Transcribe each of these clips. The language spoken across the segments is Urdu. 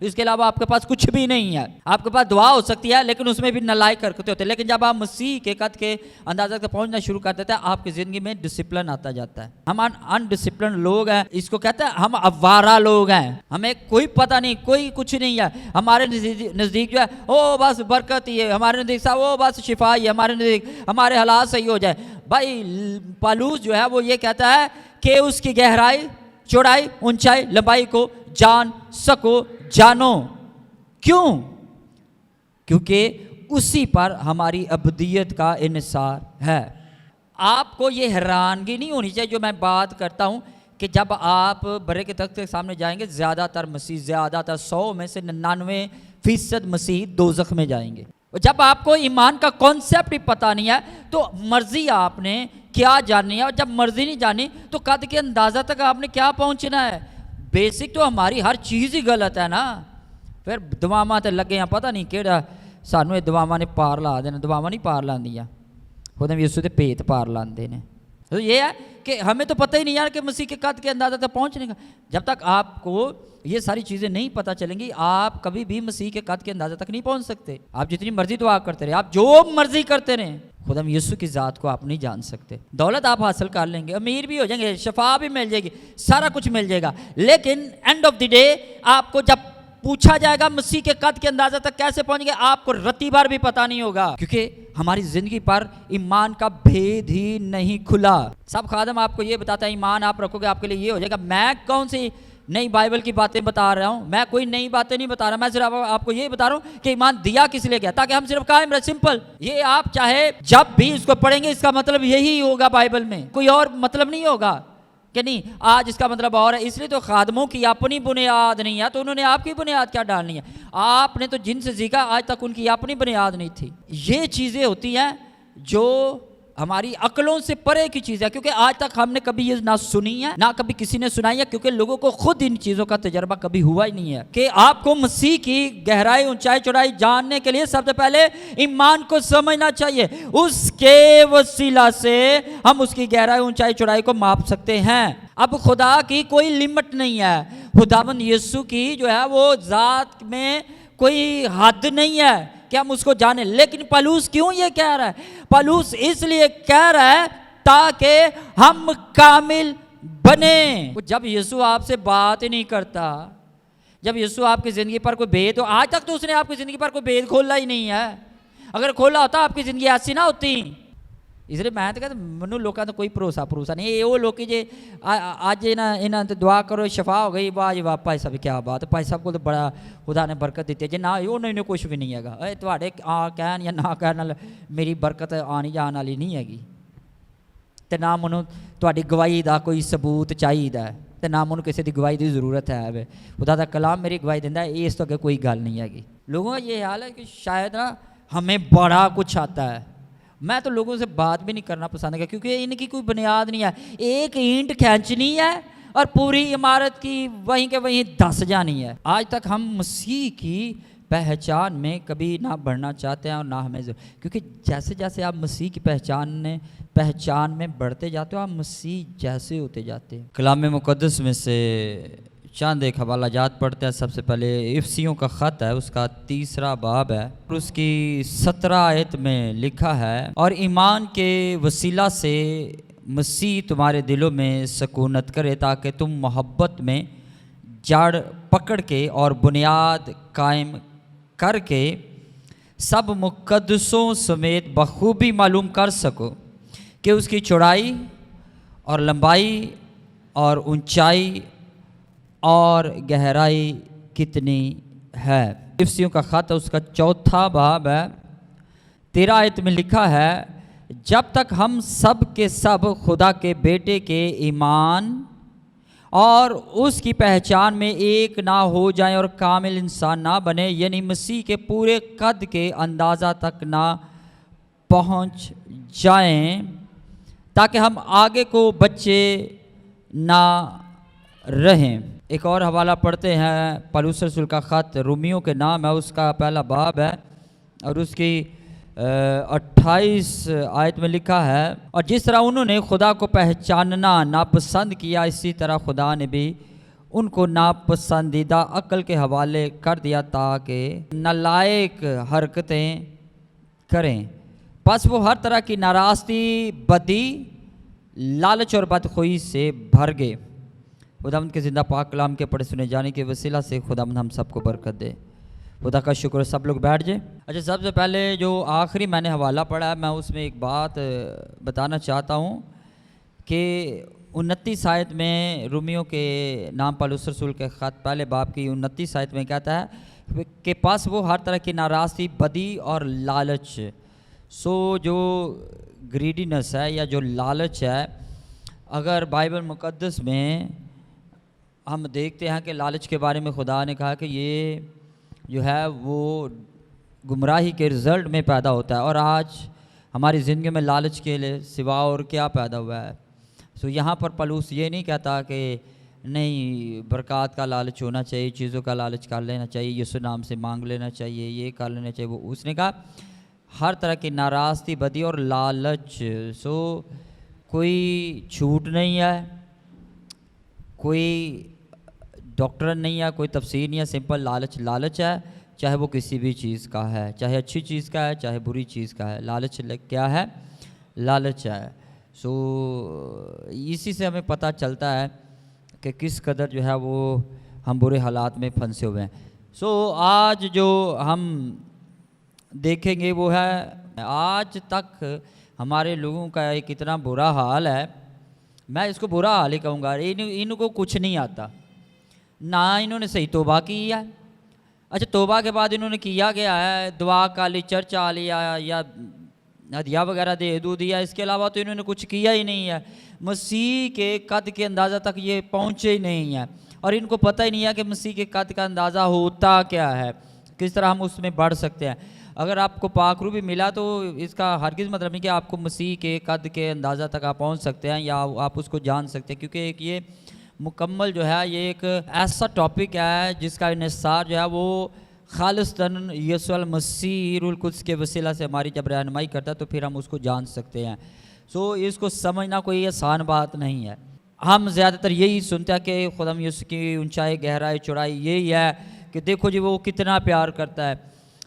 اس کے علاوہ آپ کے پاس کچھ بھی نہیں ہے. آپ کے پاس دعا ہو سکتی ہے لیکن اس میں بھی نالائق حرکتیں ہوتے ہیں. لیکن جب آپ مسیح کے قد کے اندازہ تک پہنچنا شروع کر دیتے ہیں آپ کی زندگی میں ڈسپلن آتا جاتا ہے. ہم انڈسپلن لوگ ہیں, اس کو کہتے ہیں ہم آوارہ لوگ ہیں, ہمیں کوئی پتہ نہیں, کوئی کچھ نہیں ہے. ہمارے نزدیک جو ہے او بس برکت ہی ہے, ہمارے نزدیک صاحب او بس شفا ہی ہے, ہمارے نزدیک ہمارے حالات صحیح ہو جائے. بھائی پالوس جو ہے وہ یہ کہتا ہے کہ اس کی گہرائی, چوڑائی, اونچائی, لمبائی کو جان سکو, جانو. کیوں؟ کیونکہ اسی پر ہماری ابدیت کا انحصار ہے. آپ کو یہ حیرانگی نہیں ہونی چاہیے جو میں بات کرتا ہوں کہ جب آپ برے کے تخت کے سامنے جائیں گے زیادہ تر مسیح, زیادہ تر 100 میں سے 99% مسیح دوزخ میں جائیں گے. جب آپ کو ایمان کا کانسیپٹ ہی پتہ نہیں ہے تو مرضی آپ نے کیا جاننی ہے, اور جب مرضی نہیں جانی تو قد کے اندازہ تک آپ نے کیا پہنچنا ہے. بیسک تو ہماری ہر چیز ہی غلط ہے نا. پھر دعاواں تے لگے ہیں, پتہ نہیں کہڑا سانو یہ دعاواں نے پار لا دینا. دعاواں نہیں پار لاندیاں, خدا یسوع دے پیت پار لاندے نے. تو یہ ہے کہ ہمیں تو پتہ ہی نہیں یار کہ مسیح کے قد کے اندازہ تک پہنچنے کا. جب تک آپ کو یہ ساری چیزیں نہیں پتہ چلیں گی آپ کبھی بھی مسیح کے قد کے اندازہ تک نہیں پہنچ سکتے. آپ جتنی مرضی دعا کرتے رہے, آپ جو مرضی کرتے رہیں, خدا یسوع کی ذات کو آپ نہیں جان سکتے. دولت آپ حاصل کر لیں گے, امیر بھی ہو جائیں گے, شفا بھی مل جائے گی, سارا کچھ مل جائے گا, لیکن اینڈ آف دی ڈے آپ کو جب پوچھا جائے گا مسیح کے قد کے اندازہ تک کیسے پہنچ گئے, آپ کو رتی بار بھی پتہ نہیں ہوگا, کیونکہ ہماری زندگی پر ایمان کا بھید ہی نہیں کھلا. سب خادم آپ کو یہ بتاتا ہے ایمان آپ رکھو گے آپ کے لیے یہ ہو جائے گا. میں کون سی نئی بائبل کی باتیں بتا رہا ہوں, میں کوئی نئی باتیں نہیں بتا رہا, میں صرف آپ کو یہ بتا رہا ہوں کہ ایمان دیا کس لیے گیا, تاکہ ہم صرف قائم رہیں. سمپل. یہ آپ چاہے جب بھی اس کو پڑھیں گے اس کا مطلب یہی ہوگا بائبل میں, کوئی اور مطلب نہیں ہوگا کہ نہیں آج اس کا مطلب اور ہے. اس لیے تو خادموں کی اپنی بنیاد نہیں ہے تو انہوں نے آپ کی بنیاد کیا ڈالنی ہے. آپ نے تو جن سے سیکھا آج تک ان کی اپنی بنیاد نہیں تھی. یہ چیزیں ہوتی ہیں جو ہماری عقلوں سے پرے کی چیز ہے, کیونکہ آج تک ہم نے کبھی یہ نہ سنی ہے نہ کبھی کسی نے سنائی ہے, کیونکہ لوگوں کو خود ان چیزوں کا تجربہ کبھی ہوا ہی نہیں ہے. کہ آپ کو مسیح کی گہرائی, اونچائی, چوڑائی جاننے کے لیے سب سے پہلے ایمان کو سمجھنا چاہیے. اس کے وسیلہ سے ہم اس کی گہرائی, اونچائی, چوڑائی کو ماپ سکتے ہیں. اب خدا کی کوئی لمٹ نہیں ہے, خداوند یسوع کی جو ہے وہ ذات میں کوئی حد نہیں ہے کہ ہم اس کو جانیں. لیکن پالوس کیوں یہ کہہ رہا ہے؟ پالوس اس لیے کہہ رہا ہے تاکہ ہم کامل بنیں. جب یسوع آپ سے بات ہی نہیں کرتا, جب یسوع آپ کی زندگی پر کوئی بھید ہو, آج تک تو اس نے آپ کی زندگی پر کوئی بھید کھولا ہی نہیں ہے. اگر کھولا ہوتا آپ کی زندگی ایسی نہ ہوتی. اس لیے میں تو کہتا منو لوگوں کا کوئی بھروسہ نہیں. یہ وہ لوگ جی اج یہاں دعا کرو شفا ہو گئی, واہ جی واہ بھائی صاحب کیا بات, بھائی صاحب کو تو بڑا خدا نے برکت دیتی ہے. جی نہ انہوں نے کچھ بھی نہیں ہے, تھوڑے کہن یا نہ کہن میری برکت آنی جان والی نہیں ہے, تو نہ منو تھوڑی گواہی کا کوئی ثبوت چاہیے, تو نہ منو کسی کی گواہی کی ضرورت ہے. خدا کا کلام میری گواہی دینا ہے, اس تو اگے کوئی گل نہیں ہے. لوگوں کا یہ حال ہے کہ شاید نا ہمیں بڑا کچھ آتا ہے. میں تو لوگوں سے بات بھی نہیں کرنا پسند کرتا کیونکہ ان کی کوئی بنیاد نہیں ہے. ایک اینٹ کھینچنی ہے اور پوری عمارت کی وہیں کے وہیں دھس جانی ہے. آج تک ہم مسیح کی پہچان میں کبھی نہ بڑھنا چاہتے ہیں اور نہ ہمیں کیونکہ جیسے جیسے آپ مسیح کی پہچان میں بڑھتے جاتے ہو آپ مسیح جیسے ہوتے جاتے ہیں. کلام مقدس میں سے چند ایک حوالہ جات پڑھتے ہیں. سب سے پہلے افسیوں کا خط ہے, اس کا 3 باب ہے اور اس کی 17 آیت میں لکھا ہے, اور ایمان کے وسیلہ سے مسیح تمہارے دلوں میں سکونت کرے تاکہ تم محبت میں جڑ پکڑ کے اور بنیاد قائم کر کے سب مقدسوں سمیت بخوبی معلوم کر سکو کہ اس کی چوڑائی اور لمبائی اور اونچائی اور گہرائی کتنی ہے. افسیوں کا خط اس کا 4 باب ہے, 13 آیت میں لکھا ہے, جب تک ہم سب کے سب خدا کے بیٹے کے ایمان اور اس کی پہچان میں ایک نہ ہو جائیں اور کامل انسان نہ بنے, یعنی مسیح کے پورے قد کے اندازہ تک نہ پہنچ جائیں, تاکہ ہم آگے کو بچے نہ رہیں. ایک اور حوالہ پڑھتے ہیں, پولس رسول کا خط رومیوں کے نام ہے, اس کا 1 باب ہے اور اس کی 28 آیت میں لکھا ہے, اور جس طرح انہوں نے خدا کو پہچاننا ناپسند کیا اسی طرح خدا نے بھی ان کو ناپسندیدہ عقل کے حوالے کر دیا تاکہ نالائق حرکتیں کریں۔ پس وہ ہر طرح کی ناراستی، بدی، لالچ اور بدخوئی سے بھر گئے۔ خداوند کے زندہ پاک کلام کے پڑھے سنے جانے کے وسیلہ سے خداوند ہم سب کو برکت دے۔ خدا کا شکر، سب لوگ بیٹھ جائیں۔ اچھا، سب سے پہلے جو آخری میں نے حوالہ پڑھا ہے، میں اس میں ایک بات بتانا چاہتا ہوں کہ 29 آیت میں رومیوں کے نام پالوس رسول کے خط پہلے باب کی 29 آیت میں کہتا ہے کہ پاس وہ ہر طرح کی ناراستی، بدی اور لالچ۔ جو گریڈینس ہے یا جو لالچ ہے، اگر بائبل مقدس میں ہم دیکھتے ہیں کہ لالچ کے بارے میں خدا نے کہا کہ یہ جو ہے وہ گمراہی کے رزلٹ میں پیدا ہوتا ہے، اور آج ہماری زندگی میں لالچ کے سوا اور کیا پیدا ہوا ہے۔ یہاں پر پالوس یہ نہیں کہتا کہ نہیں برکات کا لالچ ہونا چاہیے، چیزوں کا لالچ کر لینا چاہیے، یسوع نام سے مانگ لینا چاہیے، یہ کر لینا چاہیے، وہ اس نے کہا ہر طرح کی ناراستی، بدی اور لالچ۔ کوئی چھوٹ نہیں ہے، کوئی ڈاکٹرن نہیں ہے، کوئی تفسیر نہیں ہے، سمپل لالچ ہے، چاہے وہ کسی بھی چیز کا ہے، چاہے اچھی چیز کا ہے، چاہے بری چیز کا ہے۔ لالچ کیا ہے؟ لالچ ہے۔ اسی سے ہمیں پتہ چلتا ہے کہ کس قدر جو ہے وہ ہم برے حالات میں پھنسے ہوئے ہیں۔ آج جو ہم دیکھیں گے وہ ہے، آج تک ہمارے لوگوں کا ایک اتنا برا حال ہے، میں اس کو برا حال ہی کہوں گا، ان کو کچھ نہیں آتا، نہ انہوں نے صحیح توبہ کی ہے۔ اچھا، توبہ کے بعد انہوں نے کیا گیا ہے، دعا کا لی، چرچ آ لیا یا ہدیہ وغیرہ دے دیا، اس کے علاوہ تو انہوں نے کچھ کیا ہی نہیں ہے۔ مسیح کے قد کے اندازہ تک یہ پہنچے ہی نہیں ہیں، اور ان کو پتہ ہی نہیں ہے کہ مسیح کے قد کا اندازہ ہوتا کیا ہے، کس طرح ہم اس میں بڑھ سکتے ہیں۔ اگر آپ کو پاک روح بھی ملا تو اس کا ہرگز مطلب نہیں کہ آپ کو مسیح کے قد کے اندازہ تک آپ پہنچ سکتے ہیں یا آپ اس کو جان سکتے ہیں، کیونکہ ایک یہ مکمل جو ہے یہ ایک ایسا ٹاپک ہے جس کا انحصار جو ہے وہ خالصتاً یسوع المسیح روح القدس کے وسیلہ سے ہماری جب رہنمائی کرتا ہے تو پھر ہم اس کو جان سکتے ہیں۔ اس کو سمجھنا کوئی آسان بات نہیں ہے۔ ہم زیادہ تر یہی سنتے ہیں کہ خدا یسوع کی اونچائی، گہرائی، چوڑائی یہی ہے کہ دیکھو جی وہ کتنا پیار کرتا ہے،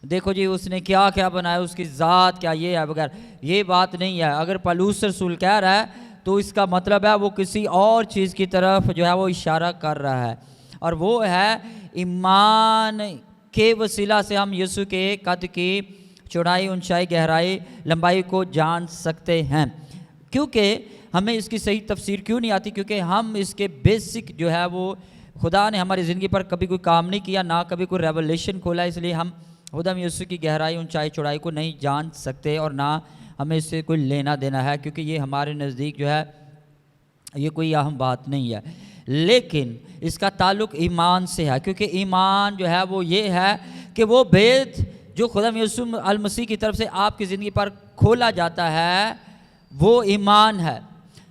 دیکھو جی اس نے کیا کیا بنایا، اس کی ذات کیا یہ ہے، بغیر یہ بات نہیں ہے۔ اگر پالوس رسول کہہ رہا ہے تو اس کا مطلب ہے وہ کسی اور چیز کی طرف جو ہے وہ اشارہ کر رہا ہے، اور وہ ہے ایمان کے وسیلہ سے ہم یسوع کے قد کی چوڑائی، اونچائی، گہرائی، لمبائی کو جان سکتے ہیں۔ کیونکہ ہمیں اس کی صحیح تفسیر کیوں نہیں آتی؟ کیونکہ ہم اس کے بیسک جو ہے وہ خدا نے ہماری زندگی پر کبھی کوئی کام نہیں کیا، نہ کبھی کوئی ریولیشن کھولا، اس لیے ہم خدا یسوع کی گہرائی، اونچائی، چوڑائی کو نہیں جان سکتے، اور نہ ہمیں اس سے کوئی لینا دینا ہے، کیونکہ یہ ہمارے نزدیک جو ہے یہ کوئی اہم بات نہیں ہے۔ لیکن اس کا تعلق ایمان سے ہے، کیونکہ ایمان جو ہے وہ یہ ہے کہ وہ بھید جو خدا یسوع المسیح کی طرف سے آپ کی زندگی پر کھولا جاتا ہے وہ ایمان ہے۔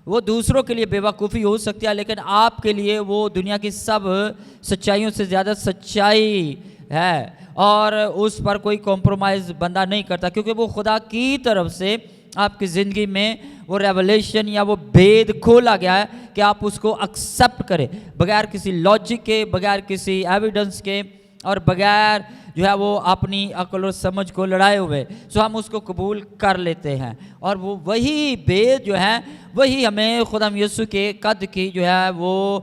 وہ دوسروں کے لیے بے وقوفی ہو سکتی ہے، لیکن آپ کے لیے وہ دنیا کی سب سچائیوں سے زیادہ سچائی ہے، اور اس پر کوئی کمپرومائز بندہ نہیں کرتا، کیونکہ وہ خدا کی طرف سے آپ کی زندگی میں وہ ریولیشن یا وہ بھید کھولا گیا ہے کہ آپ اس کو ایکسیپٹ کریں، بغیر کسی لاجک کے، بغیر کسی ایویڈنس کے، اور بغیر جو ہے وہ اپنی عقل و سمجھ کو لڑائے ہوئے ہم اس کو قبول کر لیتے ہیں۔ اور وہ وہی بھید جو ہے وہی ہمیں خدا یسوع کے قد کی جو ہے وہ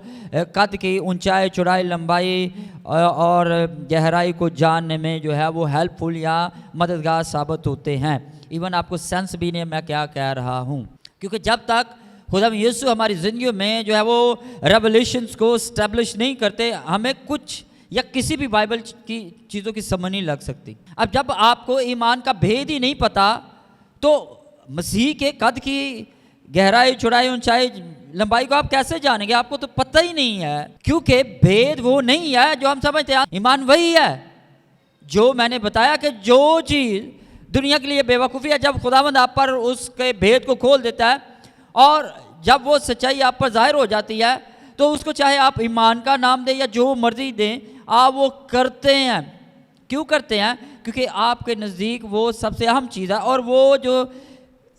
قد کی اونچائی، چوڑائی، لمبائی اور گہرائی کو جاننے میں جو ہے وہ ہیلپ فل یا مددگار ثابت ہوتے ہیں۔ ایون آپ کو سینس بھی نہیں میں کیا کہہ رہا ہوں، کیونکہ جب تک خدا یسوع ہماری زندگیوں میں جو ہے وہ ریولیشنز کو اسٹیبلش نہیں کرتے، ہمیں کچھ یا کسی بھی بائبل کی چیزوں کی سمجھ نہیں لگ سکتی۔ اب جب آپ کو ایمان کا بھید ہی نہیں پتا تو مسیح کے قد کی گہرائی، چوڑائی، اونچائی، لمبائی کو آپ کیسے جانیں گے؟ آپ کو تو پتہ ہی نہیں ہے، کیونکہ بھید وہ نہیں ہے جو ہم سمجھتے ہیں۔ ایمان وہی ہے جو میں نے بتایا کہ جو چیز دنیا کے لیے بے وقوفی ہے، جب خداوند آپ پر اس کے بھید کو کھول دیتا ہے اور جب وہ سچائی آپ پر ظاہر ہو جاتی ہے تو اس کو چاہے آپ ایمان کا نام دیں یا جو مرضی دیں، آپ وہ کرتے ہیں۔ کیوں کرتے ہیں؟ کیونکہ آپ کے نزدیک وہ سب سے اہم چیز ہے، اور وہ جو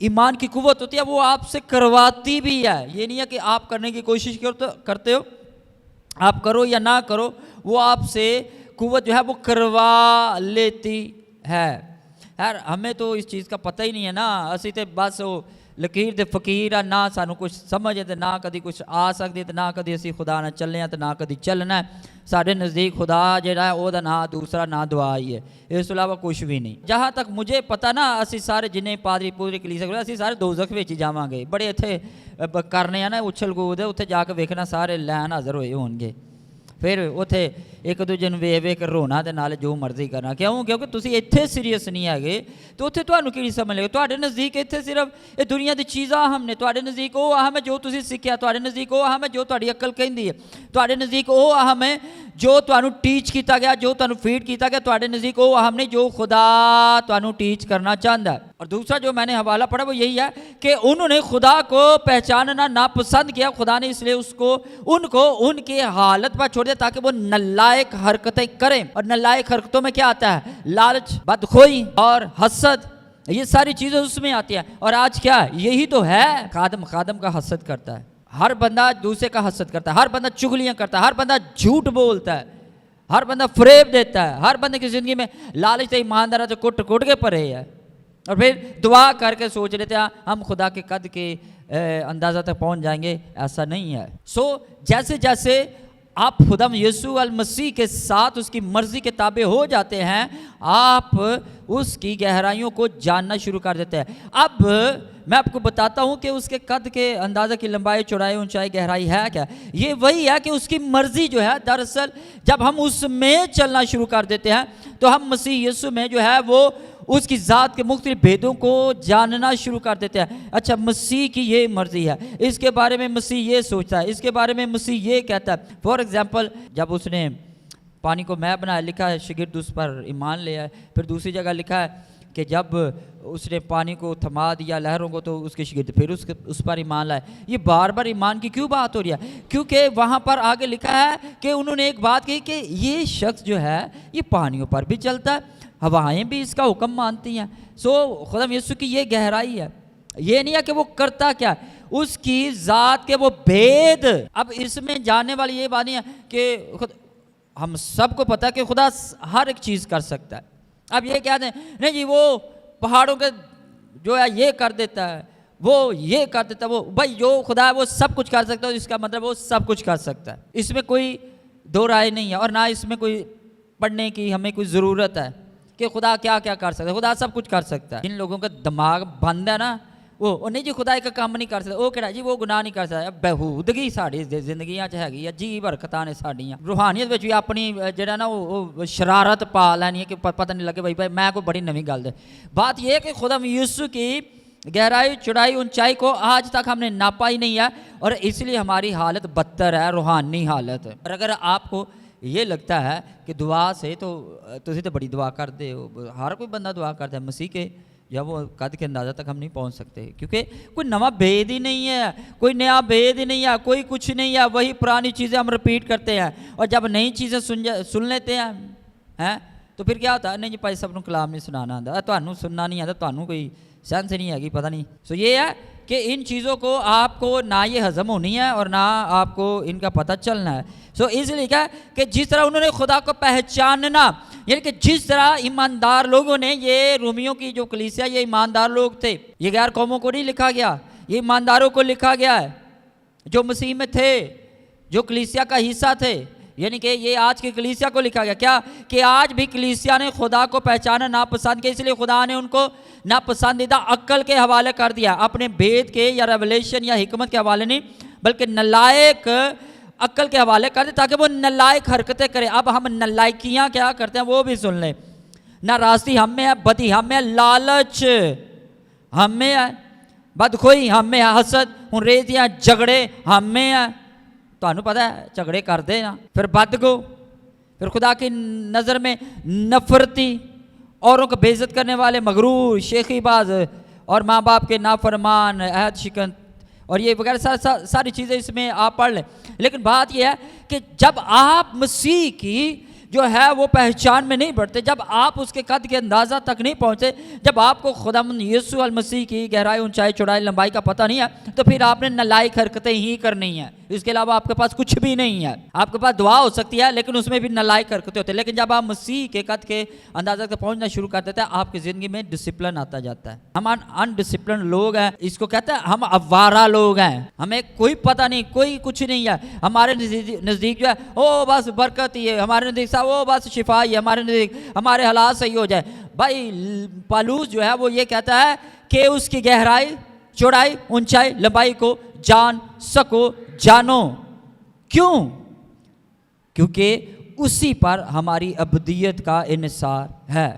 ایمان کی قوت ہوتی ہے وہ آپ سے کرواتی بھی ہے۔ یہ نہیں ہے کہ آپ کرنے کی کوشش کرتے ہو، آپ کرو یا نہ کرو وہ آپ سے قوت جو ہے وہ کروا لیتی ہے. یار ہمیں تو اس چیز کا پتہ ہی نہیں ہے نا, اسی تے بس وہ لکیر دے فقیر آ, نہ سانو کچھ سمجھ تے نہ کدی کچھ آ سکتی تے نہ کدی اسی خدا نہ چلنے تے نہ کدی چلنا ہے. ساڈے نزدیک خدا جہاں ہے وہ نام دوسرا نہ دعا ہی ہے, اس علاوہ کچھ بھی نہیں. جہاں تک مجھے پتا نا اسی سارے جنہیں پادری پودری کلیسیا اسی سارے دوزخ وچ جاواں گے. بڑے اتنے کرنے ہیں نا اچھل کود, اتنے جا کے ویکھنا سارے لین حاضر ہوئے ہون گے. پھر اتنے ایک دوجے نوں ویکھ ویکھ رونا تے نال جو مرضی کرنا. کیوں؟ کیونکہ تسی اتنے سیریس نہیں ہے تو اتنے تمہیں کی سمجھ لے. تواڈے نزدیک اتنے صرف یہ دنیا دی چیزاں اہم نے, تواڈے نزدیک وہ اہم ہے جو تسی سیکھیا, تواڈے نزدیک وہ اہم ہے جو تواڈی عقل کہندی ہے, تواڈے نزدیک وہ اہم ہے جو تانوں ٹیچ کیتا گیا, جو تانوں فیڈ کیتا گیا. تواڈے نزدیک وہ اہم نہیں جو خدا تانوں ٹیچ کرنا چاہتا ہے. اور دوسرا جو میں نے حوالہ پڑھا وہ یہی ہے کہ انہوں نے خدا کو پہچاننا ناپسند کیا. خدا نے اس لیے ان کو ان کی حالت پر چھوڑ دیا تاکہ وہ نالائق حرکتیں کریں. اور نالائق حرکتوں میں کیا آتا ہے؟ لالچ, بدخوئی اور حسد, یہ ساری چیزیں اس میں آتی ہیں. اور آج کیا یہی تو ہے, خادم کا حسد کرتا ہے, ہر بندہ دوسرے کا حسد کرتا ہے, ہر بندہ چغلیاں کرتا ہے, ہر بندہ جھوٹ بولتا ہے, ہر بندہ فریب دیتا ہے, ہر بندے کی زندگی میں لالچ تے ایماندار سے کٹ کے پڑے ہے. اور پھر دعا کر کے سوچ لیتے ہیں ہم خدا کے قد کے اندازہ تک پہنچ جائیں گے. ایسا نہیں ہے. جیسے جیسے آپ خدا یسوع المسیح کے ساتھ اس کی مرضی کے تابع ہو جاتے ہیں, آپ اس کی گہرائیوں کو جاننا شروع کر دیتے ہیں. اب میں آپ کو بتاتا ہوں کہ اس کے قد کے اندازہ کی لمبائی, چوڑائی, اونچائی, گہرائی ہے کیا. یہ وہی ہے کہ اس کی مرضی جو ہے دراصل جب ہم اس میں چلنا شروع کر دیتے ہیں تو ہم مسیح یسوع میں جو ہے وہ اس کی ذات کے مختلف بھیدوں کو جاننا شروع کر دیتے ہیں. اچھا مسیح کی یہ مرضی ہے, اس کے بارے میں مسیح یہ سوچتا ہے, اس کے بارے میں مسیح یہ کہتا ہے. فار ایگزامپل جب اس نے پانی کو میں بنایا, لکھا ہے شگرد اس پر ایمان لے آئے. پھر دوسری جگہ لکھا ہے کہ جب اس نے پانی کو تھما دیا لہروں کو تو اس کے شگرد پھر اس پر ایمان لائے. یہ بار بار ایمان کی کیوں بات ہو رہی ہے؟ کیونکہ وہاں پر آگے لکھا ہے کہ انہوں نے ایک بات کہی کہ یہ شخص جو ہے یہ پانیوں پر بھی چلتا ہے, ہوائیں بھی اس کا حکم مانتی ہیں. خدا یسوع کی یہ گہرائی ہے. یہ نہیں ہے کہ وہ کرتا کیا, اس کی ذات کے وہ بھید. اب اس میں جاننے والی یہ بات نہیں ہے کہ ہم سب کو پتہ ہے کہ خدا ہر ایک چیز کر سکتا ہے. اب یہ کہتے ہیں نہیں جی وہ پہاڑوں کے جو ہے یہ کر دیتا ہے, وہ یہ کر دیتا ہے, وہ بھائی جو خدا ہے وہ سب کچھ کر سکتا ہے, اس کا مطلب وہ سب کچھ کر سکتا ہے. اس میں کوئی دو رائے نہیں ہے, اور نہ اس میں کوئی پڑھنے کی ہمیں کوئی ضرورت ہے کہ خدا کیا کیا کر سکتا ہے. خدا سب کچھ کر سکتا ہے. جن لوگوں کا دماغ بند ہے نا وہ نہیں جی خدا ایک کام نہیں کر سکتا, وہ کہڑا جی وہ گناہ نہیں کر سکتا. بہودگی ساری زندگیاں ہے, عجیب حرکتاں نے ساڈیاں. روحانیت بھی اپنی جہاں نا وہ شرارت پا لینی ہے کہ پتہ نہیں لگے بھائی میں کوئی بڑی نویں گل ہے. بات یہ ہے کہ خدا یسوع کی گہرائی, چوڑائی, اونچائی کو آج تک ہم نے ناپا ہی نہیں ہے, اور اس لیے ہماری حالت بدتر ہے, روحانی حالت. اور اگر آپ کو یہ لگتا ہے کہ دعا سے تو تسی تو بڑی دعا کرتے ہو, ہر کوئی بندہ دعا کرتا ہے, مسیح کے جب وہ قد کے اندازہ تک ہم نہیں پہنچ سکتے کیونکہ کوئی نواں بھید ہی نہیں ہے, کوئی نیا بھید ہی نہیں ہے, کوئی کچھ نہیں ہے. وہی پرانی چیزیں ہم رپیٹ کرتے ہیں, اور جب نئی چیزیں سن لیتے ہیں تو پھر کیا ہوتا ہے, نہیں جی بھائی سب کو کلام نہیں سنانا آتا, تمہیں سننا نہیں آتا, تمہیں کوئی سینس نہیں ہے, پتہ نہیں. یہ ہے کہ ان چیزوں کو آپ کو نہ یہ ہضم ہونی ہے اور نہ آپ کو ان کا پتہ چلنا ہے. اس لیے کہا کہ جس طرح انہوں نے خدا کو پہچاننا, یعنی کہ جس طرح ایماندار لوگوں نے, یہ رومیوں کی جو کلیسیا یہ ایماندار لوگ تھے, یہ غیر قوموں کو نہیں لکھا گیا, یہ ایمانداروں کو لکھا گیا ہے جو مسیح میں تھے, جو کلیسیا کا حصہ تھے. یعنی کہ یہ آج کی کلیسیا کو لکھا گیا کیا کہ آج بھی کلیسیا نے خدا کو پہچانا ناپسند کیا, اس لیے خدا نے ان کو ناپسندیدہ عقل کے حوالے کر دیا, اپنے بھید کے یا ریولیشن یا حکمت کے حوالے نہیں بلکہ نالائق عقل کے حوالے کر دے تاکہ وہ نالائق حرکتیں کرے. اب ہم نالائکیاں کیا کرتے ہیں وہ بھی سن لیں. نہ راستی ہم میں ہے, بدی ہم میں ہے, لالچ ہم میں ہے, بدخوئی ہم میں ہے, حسد, ریزیاں, جھگڑے ہم میں ہے. تمہیں پتہ ہے جھگڑے کر دے نا, پھر بدگو, پھر خدا کی نظر میں نفرتی, اوروں کو بے عزت کرنے والے, مغرور, شیخی باز, اور ماں باپ کے نافرمان, عہد شکن, اور یہ وغیرہ ساری چیزیں اس میں آپ پڑھ لیں. لیکن بات یہ ہے کہ جب آپ مسیح کی جو ہے وہ پہچان میں نہیں بڑھتے, جب آپ اس کے قد کے اندازہ تک نہیں پہنچتے, جب آپ کو خداوند یسوع المسیح کی گہرائی, اونچائی, چوڑائی, لمبائی کا پتہ نہیں ہے, تو پھر آپ نے نالائق حرکتیں ہی کرنی ہیں. اس کے علاوہ آپ کے پاس کچھ بھی نہیں ہے. آپ کے پاس دعا ہو سکتی ہے لیکن اس میں بھی نالائق حرکتیں ہوتے ہیں. لیکن جب آپ مسیح کے قد کے اندازہ تک پہنچنا شروع کر دیتے ہیں آپ کی زندگی میں ڈسپلن آتا جاتا ہے. ہم انڈسپلن لوگ ہیں, اس کو کہتے ہیں ہم اوارہ لوگ ہیں, ہمیں کوئی پتہ نہیں, کوئی کچھ نہیں ہے. ہمارے نزدیک جو ہے او بس برکت ہی ہے, ہمارے نزدیک او بس شفا ہی ہے, ہمارے نزدیک ہمارے حالات صحیح ہو جائے. بھائی پالوس جو ہے وہ یہ کہتا ہے کہ اس کی گہرائی, چوڑائی, اونچائی, لمبائی کو جان سکو, جانو. کیوں؟ کیونکہ اسی پر ہماری ابدیت کا انحصار ہے.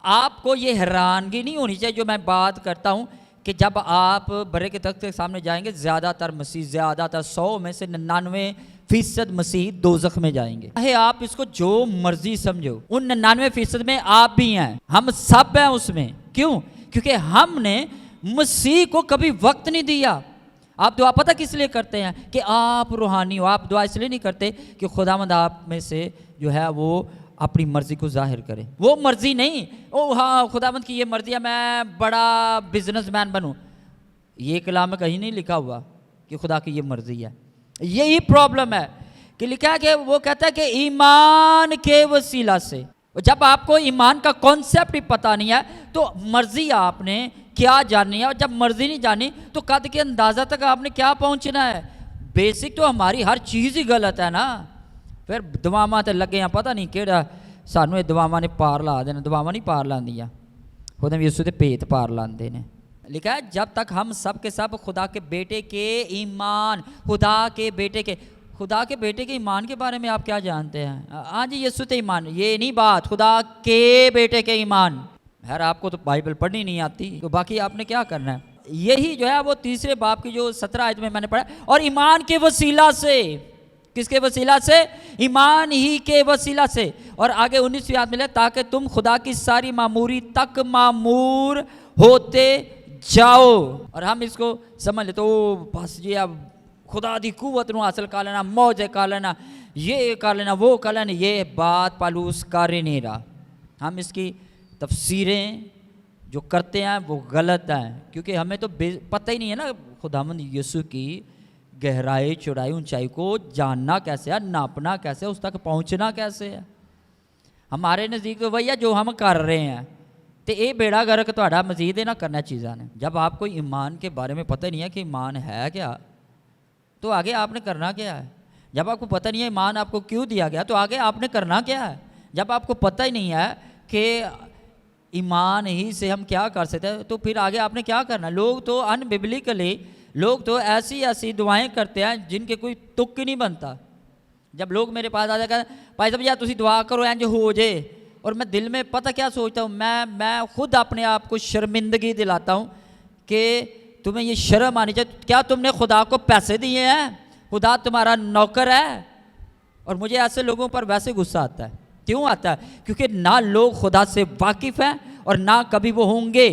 آپ کو یہ حیرانگی نہیں ہونی چاہیے جو میں بات کرتا ہوں کہ جب آپ برے کے تخت کے سامنے جائیں گے زیادہ تر مسیح, زیادہ تر 100 میں سے 99% مسیح دوزخ میں جائیں گے. چاہے آپ اس کو جو مرضی سمجھو, ان 99% میں آپ بھی ہیں, ہم سب ہیں اس میں. کیوں؟ کیونکہ ہم نے مسیح کو کبھی وقت نہیں دیا. آپ دعا پتہ کس لیے کرتے ہیں کہ آپ روحانی ہو. آپ دعا اس لیے نہیں کرتے کہ خداوند آپ میں سے جو ہے وہ اپنی مرضی کو ظاہر کرے. وہ مرضی نہیں, او ہاں خداوند کی یہ مرضی ہے میں بڑا بزنس مین بنوں. یہ کلام میں کہیں نہیں لکھا ہوا کہ خدا کی یہ مرضی ہے. یہی پرابلم ہے کہ لکھا ہے کہ وہ کہتا ہے کہ ایمان کے وسیلہ سے. جب آپ کو ایمان کا کانسیپٹ ہی پتہ نہیں ہے تو مرضی آپ نے کیا جاننی ہے, اور جب مرضی نہیں جانی تو قد کے اندازہ تک آپ نے کیا پہنچنا ہے. بیسک تو ہماری ہر چیز ہی غلط ہے نا. پھر دعاواں تے لگے ہیں پتہ نہیں کیڑا سانو یہ دعاواں نے پار لا دینا. دعاواں نہیں پار لاندیاں, خدا یسوع تے پیت پار لاندے نے. لکھا ہے جب تک ہم سب کے سب خدا کے بیٹے کے ایمان, خدا کے بیٹے کے ایمان کے بارے میں آپ کیا جانتے ہیں؟ ہاں جی یسوع تے ایمان, یہ نہیں بات, خدا کے بیٹے کے ایمان. خیر آپ کو تو بائبل پڑھنی نہیں آتی تو باقی آپ نے کیا کرنا ہے. یہی جو ہے وہ تیسرے باب کی جو 17 آیت میں نے پڑھا, اور ایمان کے وسیلہ سے. کس کے وسیلہ سے؟ ایمان ہی کے وسیلہ سے. اور آگے 19ویں آیت میں تاکہ تم خدا کی ساری معموری تک معمور ہوتے جاؤ. اور ہم اس کو سمجھ لے تو بس یہ اب خدا دی قوت نو حاصل کر لینا, موجے کر لینا, یہ کر لینا, وہ کر لینا. یہ بات پالوس کر ہی نہیں رہا. ہم اس کی تفسیریں جو کرتے ہیں وہ غلط ہیں, کیونکہ ہمیں تو پتہ ہی نہیں ہے نا خداوند یسوع کی گہرائی, چوڑائی, اونچائی کو جاننا کیسے ہے, ناپنا کیسے ہے, اس تک پہنچنا کیسے ہے. ہمارے نزدیک تو وہی ہے جو ہم کر رہے ہیں. تو یہ بیڑا گرک تہاڈا مزید نہ کرنا چیزاں نے. جب آپ کو ایمان کے بارے میں پتہ نہیں ہے کہ ایمان ہے کیا تو آگے آپ نے کرنا کیا ہے. جب آپ کو پتہ نہیں ہے ایمان آپ کو کیوں دیا گیا تو آگے آپ نے کرنا کیا ہے. جب آپ کو پتہ ہی نہیں ہے کہ ایمان ہی سے ہم کیا کر سکتے ہیں تو پھر آگے آپ نے کیا کرنا. لوگ تو انببلیکلی لوگ تو ایسی دعائیں کرتے ہیں جن کے کوئی تک نہیں بنتا. جب لوگ میرے پاس آ جائے گا بھائی صاحب یار تسی دعا کرو اینج ہو جائے, اور میں دل میں پتہ کیا سوچتا ہوں, میں خود اپنے آپ کو شرمندگی دلاتا ہوں کہ تمہیں یہ شرم آنی چاہیے. کیا تم نے خدا کو پیسے دیے ہیں؟ خدا تمہارا نوکر ہے. اور مجھے ایسے لوگوں پر ویسے غصہ آتا ہے. کیوں آتا ہے؟ کیونکہ نہ لوگ خدا سے واقف ہیں اور نہ کبھی وہ ہوں گے.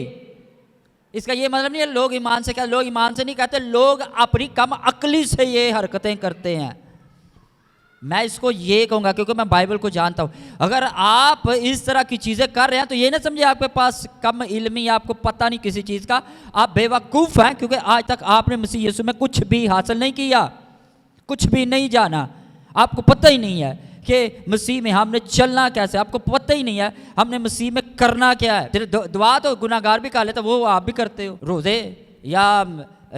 اس کا یہ مطلب نہیں ہے لوگ ایمان سے کیا, لوگ ایمان سے نہیں کہتے, لوگ اپنی کم عقلی سے یہ حرکتیں کرتے ہیں. میں اس کو یہ کہوں گا کیونکہ میں بائبل کو جانتا ہوں. اگر آپ اس طرح کی چیزیں کر رہے ہیں تو یہ نہ سمجھے آپ کے پاس کم علمی, آپ کو پتہ نہیں کسی چیز کا, آپ بے وقوف ہیں, کیونکہ آج تک آپ نے مسیح یسوع میں کچھ بھی حاصل نہیں کیا, کچھ بھی نہیں جانا. آپ کو پتہ ہی نہیں ہے کہ مسیح میں ہم نے چلنا کیسے, آپ کو پتہ ہی نہیں ہے ہم نے مسیح میں کرنا کیا ہے. دعا تو گناہ گار بھی کر لیتا, وہ آپ بھی کرتے ہو. روزے یا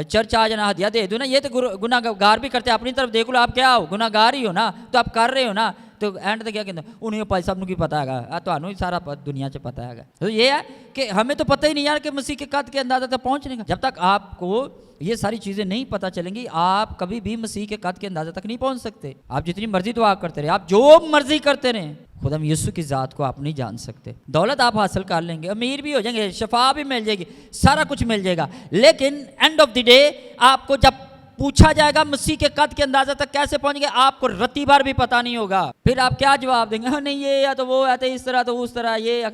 چرچ آ جانا, ہدیہ دے دو نا, یہ تو گناہ گار بھی کرتے ہیں. اپنی طرف دیکھ لو آپ کیا ہو, گناہ گار ہی ہو نا, تو آپ کر رہے ہو نا. تو اینڈ تو کیا کہتے ہیں انہیں پائی صاحب نو کی پتہ ہے, تو ہی سارا دنیا سے پتہ ہے. تو یہ ہے کہ ہمیں تو پتہ ہی نہیں یار کہ مسیح کے قد کے اندازہ تک پہنچنے کا. جب تک آپ کو یہ ساری چیزیں نہیں پتہ چلیں گی آپ کبھی بھی مسیح کے قد کے اندازہ تک نہیں پہنچ سکتے. آپ جتنی مرضی دعا کرتے رہے, آپ جو مرضی کرتے رہیں, خدا یسوع کی ذات کو آپ نہیں جان سکتے. دولت آپ حاصل کر لیں گے, امیر بھی ہو جائیں گے, شفا بھی مل جائے گی, سارا کچھ مل جائے گا, لیکن اینڈ آف دی ڈے آپ کو جب پوچھا جائے گا مسیح کے قد کے اندازہ تک کیسے پہنچ گئے, آپ کو رتی بھر بھی پتہ نہیں ہوگا. پھر آپ کیا جواب دیں گے؟ نہیں یہ یا تو وہ ہے تو اس طرح تو اس طرح, یہ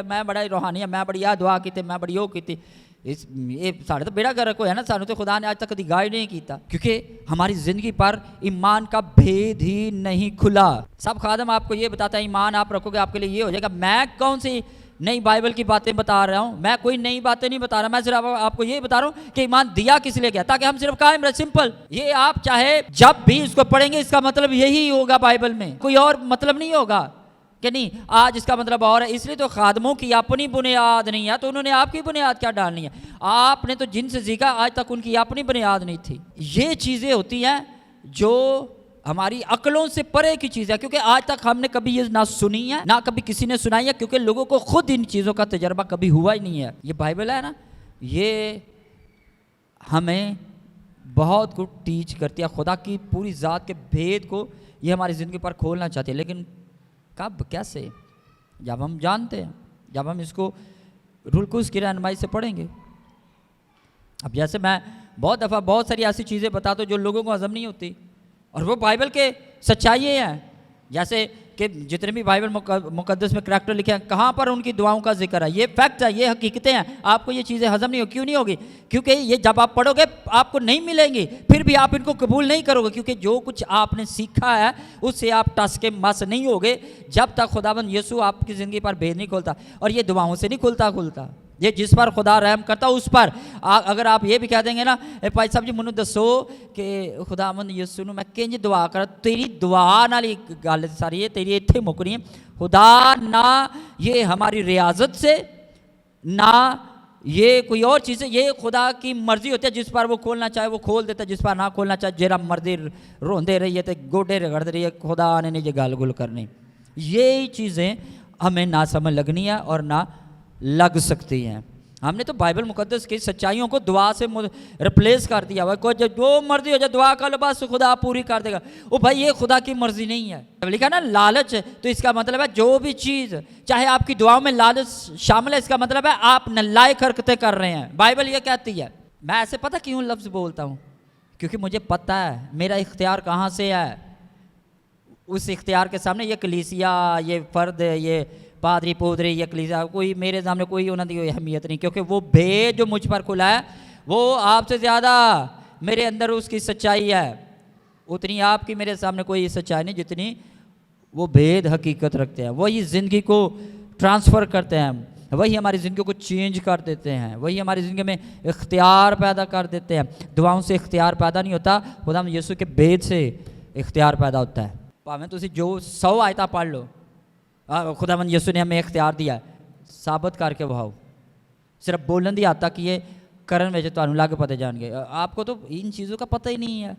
میں بڑا روحانی ہے, میں بڑی دعا کی تھی, میں بڑی وہ کی تھی. یہ سارے تو بیڑا گرک ہویا نا, سانو تو خدا نے آج تک کبھی گائیڈ نہیں کیتا, کیونکہ ہماری زندگی پر ایمان کا بھید ہی نہیں کھلا. سب خادم آپ کو یہ بتاتا ہے ایمان آپ رکھو گے آپ کے لیے یہ ہو جائے گا. میں کون سی نئی بائبل کی باتیں بتا رہا ہوں، میں کوئی نئی باتیں نہیں بتا رہا، میں صرف آپ کو یہ بتا رہا ہوں کہ ایمان دیا کس لیے گیا، تاکہ ہم صرف قائم رہیں. سمپل. یہ آپ چاہے جب بھی اس کو پڑھیں گے اس کا مطلب یہی ہوگا بائبل میں، کوئی اور مطلب نہیں ہوگا کہ نہیں آج اس کا مطلب اور ہے. اس لیے تو خادموں کی اپنی بنیاد نہیں ہے، تو انہوں نے آپ کی بنیاد کیا ڈالنی ہے؟ آپ نے تو جن سے سیکھا آج تک ان کی اپنی بنیاد نہیں تھی. یہ چیزیں ہوتی ہیں جو ہماری عقلوں سے پرے کی چیز ہے، کیونکہ آج تک ہم نے کبھی یہ نہ سنی ہے نہ کبھی کسی نے سنائی ہے، کیونکہ لوگوں کو خود ان چیزوں کا تجربہ کبھی ہوا ہی نہیں ہے. یہ بائبل ہے نا، یہ ہمیں بہت کچھ ٹیچ کرتی ہے، خدا کی پوری ذات کے بھید کو یہ ہماری زندگی پر کھولنا چاہتی ہے. لیکن کب، کیسے؟ جب ہم جانتے ہیں، جب ہم اس کو روح القدس کی رہنمائی سے پڑھیں گے. اب جیسے میں بہت دفعہ بہت ساری ایسی چیزیں بتاتا ہوں جو لوگوں کو ہضم نہیں ہوتی، اور وہ بائبل کے سچائی ہیں. جیسے کہ جتنے بھی بائبل مقدس میں کریکٹر لکھے ہیں، کہاں پر ان کی دعاؤں کا ذکر ہے. یہ فیکٹ ہے، یہ حقیقتیں ہیں. آپ کو یہ چیزیں ہضم نہیں ہوگی. کیوں نہیں ہوگی؟ کیونکہ یہ جب آپ پڑھو گے آپ کو نہیں ملیں گی، پھر بھی آپ ان کو قبول نہیں کرو گے، کیونکہ جو کچھ آپ نے سیکھا ہے اس سے آپ ٹس کے مس نہیں ہوگے جب تک خداوند یسوع آپ کی زندگی پر بھید نہیں کھولتا. اور یہ دعاؤں سے نہیں کھلتا، یہ جس پر خدا رحم کرتا اس پر. اگر آپ یہ بھی کہہ دیں گے نا بھائی صاحب جی منو دسو کہ خداوند یسوع نو میں کنج دعا کر، تیری دعا نال ہی گل ساری ہے، تیری اتھے مکنی ہے. خدا نہ یہ ہماری ریاضت سے نہ یہ کوئی اور چیز ہے، یہ خدا کی مرضی ہوتی ہے. جس پر وہ کھولنا چاہے وہ کھول دیتا ہے، جس پر نہ کھولنا چاہے جیرا مرضی روندے رہیے تے گوڈے رگڑتے رہیے، خدا نے نہیں یہ گل گل کرنی. یہی چیزیں ہمیں نہ سمجھ لگنی ہے اور نہ لگ سکتی ہیں. ہم نے تو بائبل مقدس کی سچائیوں کو دعا سے ریپلیس کر دیا ہوا. کوئی جو مرضی ہو جائے دعا کر لو بس خدا پوری کر دے گا. او بھائی یہ خدا کی مرضی نہیں ہے. لکھا نا لالچ، تو اس کا مطلب ہے جو بھی چیز چاہے آپ کی دعاؤں میں لالچ شامل ہے، اس کا مطلب ہے آپ نالائق حرکتیں کر رہے ہیں. بائبل یہ کہتی ہے. میں ایسے پتہ کیوں لفظ بولتا ہوں؟ کیونکہ مجھے پتہ ہے میرا اختیار کہاں سے ہے. اس اختیار کے سامنے یہ کلیسیا، یہ فرد، یہ پادری پودری، یہ کلیسیا، کوئی میرے سامنے کوئی انہوں کی اہمیت نہیں. کیونکہ وہ بھید جو مجھ پر کھلا ہے وہ آپ سے زیادہ میرے اندر اس کی سچائی ہے. اتنی آپ کی میرے سامنے کوئی سچائی نہیں جتنی وہ بھید حقیقت رکھتے ہیں. وہی زندگی کو ٹرانسفر کرتے ہیں، وہی ہماری زندگی کو چینج کر دیتے ہیں، وہی ہماری زندگی میں اختیار پیدا کر دیتے ہیں. دعاؤں سے اختیار پیدا نہیں ہوتا، خدا یسوع کے بھید سے اختیار پیدا ہوتا ہے. پاویں تسی جو 100 آیتاں پڑھ لو، خداوند یسوع نے ہمیں اختیار دیا ہے، ثابت کر کے بہاؤ. صرف بولن دی حد تک یہ کرن وچ تانوں لگ پتے جان گے. آپ کو تو ان چیزوں کا پتہ ہی نہیں ہے.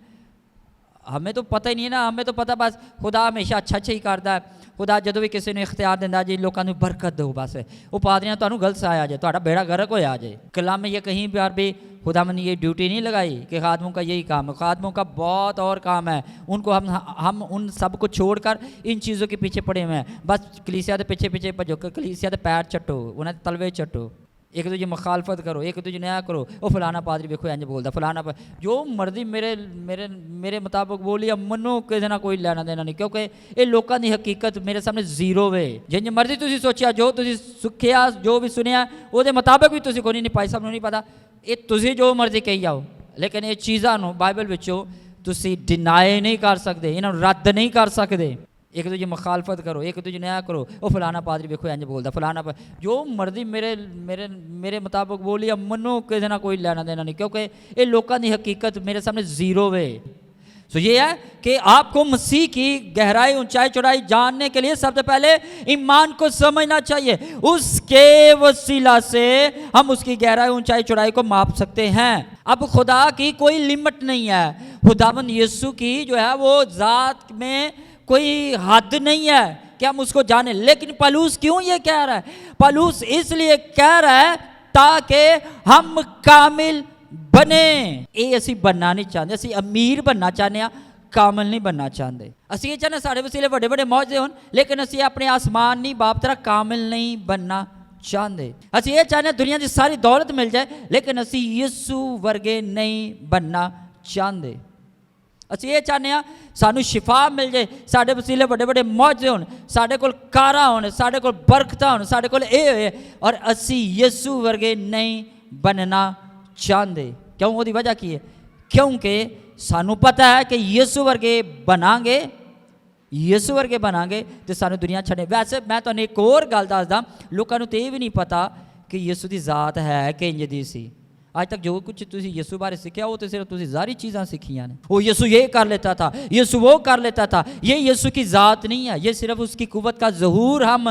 ہمیں تو پتہ ہی نہیں ہے نا. ہمیں تو پتہ بس خدا ہمیشہ اچھا ہی کرتا ہے. خدا جدوں بھی کسی نے اختیار دینا جی لوگوں نے برکت دو، بس وہ پادریاں تانوں غلط سے آیا جائے، تہاڈا بیڑا غرق ہویا جائے. کلام میں یہ کہیں بار بھی خدا نے یہ ڈیوٹی نہیں لگائی کہ خادموں کا یہی کام ہے. خادموں کا بہت اور کام ہے. ان کو ہم ان سب کو چھوڑ کر ان چیزوں کے پیچھے پڑے ہوئے ہیں. بس کلیسیا کے پیچھے بھجو، کلیسیا کے پیر چٹو، انہیں تلوے چٹو، ایک دوجے مخالفت کرو، ایک دوجے نیا کرو. وہ فلانا پادری دیکھو انج بولتا، فلانا جو مرضی میرے مطابق بولی منو کسی نہ کوئی لینا دینا نہیں. کیونکہ یہ لوگوں کی حقیقت میرے سامنے زیرو ہے. جن مرضی تسی سوچیا، جو تسی سکھیا، جو بھی سنیا وہ مطابق بھی تسی کوئی نہیں پائی. سب نہیں پتا. یہ تسی جو مرضی کہی آؤ، لیکن یہ چیزاں بائبل وچوں تسی ڈینائی نہیں کر سکتے، انہوں رد نہیں کر سکتے. ایک دوجے مخالفت کرو، ایک دوجے نیا کرو. وہ فلانا پادری دیکھو انج بولتا، فلانا جو مرضی میرے مطابق بولی منو کسی نہ کوئی لینا دینا نہیں. کیونکہ یہ لوگوں کی حقیقت میرے سامنے زیرو ہے. تو یہ ہے کہ آپ کو مسیح کی گہرائی، اونچائی، چوڑائی جاننے کے لیے سب سے پہلے ایمان کو سمجھنا چاہیے. اس کے وسیلہ سے ہم اس کی گہرائی، اونچائی، چوڑائی کو ماپ سکتے ہیں. اب خدا کی کوئی لمٹ نہیں ہے. خداوند یسوع کی جو ہے وہ ذات میں کوئی حد نہیں ہے کہ ہم اس کو جانیں. لیکن پولس کیوں یہ کہہ رہا ہے؟ پولس اس لیے کہہ رہا ہے تاکہ ہم کامل بنے. یہ اسی بننا نہیں چاہتے. اسی امیر بننا چاہتے ہیں، کامل نہیں بننا چاہتے. اسی یہ چاہتے ہیں سارے وسیلے بڑے بڑے معجزے ہون، لیکن اسی اپنے آسمانی باپ طرح کامل نہیں بننا چاہتے. اسی یہ چاہتے ہیں دنیا کی ساری دولت مل جائے، لیکن اسی یسوع ورگے نہیں بننا چاہتے. اسی یہ چاہتے ہیں سانو شفا مل جائے، سارے وسیلے بڑے بڑے معجزے ہون، سارے کول کاراں ہون، سارے کول برکتاں ہون، سارے کول اے ہوئے، اور اسی یسوع ورگے نہیں بننا چاہتے. کیوں؟ وہ دی وجہ کی ہے کیونکہ سانو پتہ ہے کہ یسوع ورگے بناں گے ਯਿਸੂ ਵਰਗੇ ਬਣਾਂਗੇ ਤੇ ਸਾਨੂੰ ਦੁਨੀਆ ਛੱਡੇ। ਵੈਸੇ ਮੈਂ ਤੁਹਾਨੂੰ ਇੱਕ ਹੋਰ ਗੱਲ ਦੱਸਦਾ, ਲੋਕਾਂ ਨੂੰ ਤੇ ਇਹ ਵੀ ਨਹੀਂ ਪਤਾ ਕਿ ਯਿਸੂ ਦੀ ਜ਼ਾਤ ਹੈ ਕਿ ਇੰਜ ਦੀ ਸੀ। ਅੱਜ ਤੱਕ ਜੋ ਕੁਝ ਤੁਸੀਂ ਯਿਸੂ ਬਾਰੇ ਸਿੱਖਿਆ ਉਹ ਤੇ ਸਿਰਫ ਤੁਸੀਂ ਜ਼ਾਹਰੀ ਚੀਜ਼ਾਂ ਸਿੱਖੀਆਂ ਨੇ। ਉਹ ਯਿਸੂ یہ کر لیتا تھا, یسوع وہ کر لیتا تھا, یہ یسوع کی ذات نہیں ہے, یہ صرف اس کی قوت کا ظہور ہم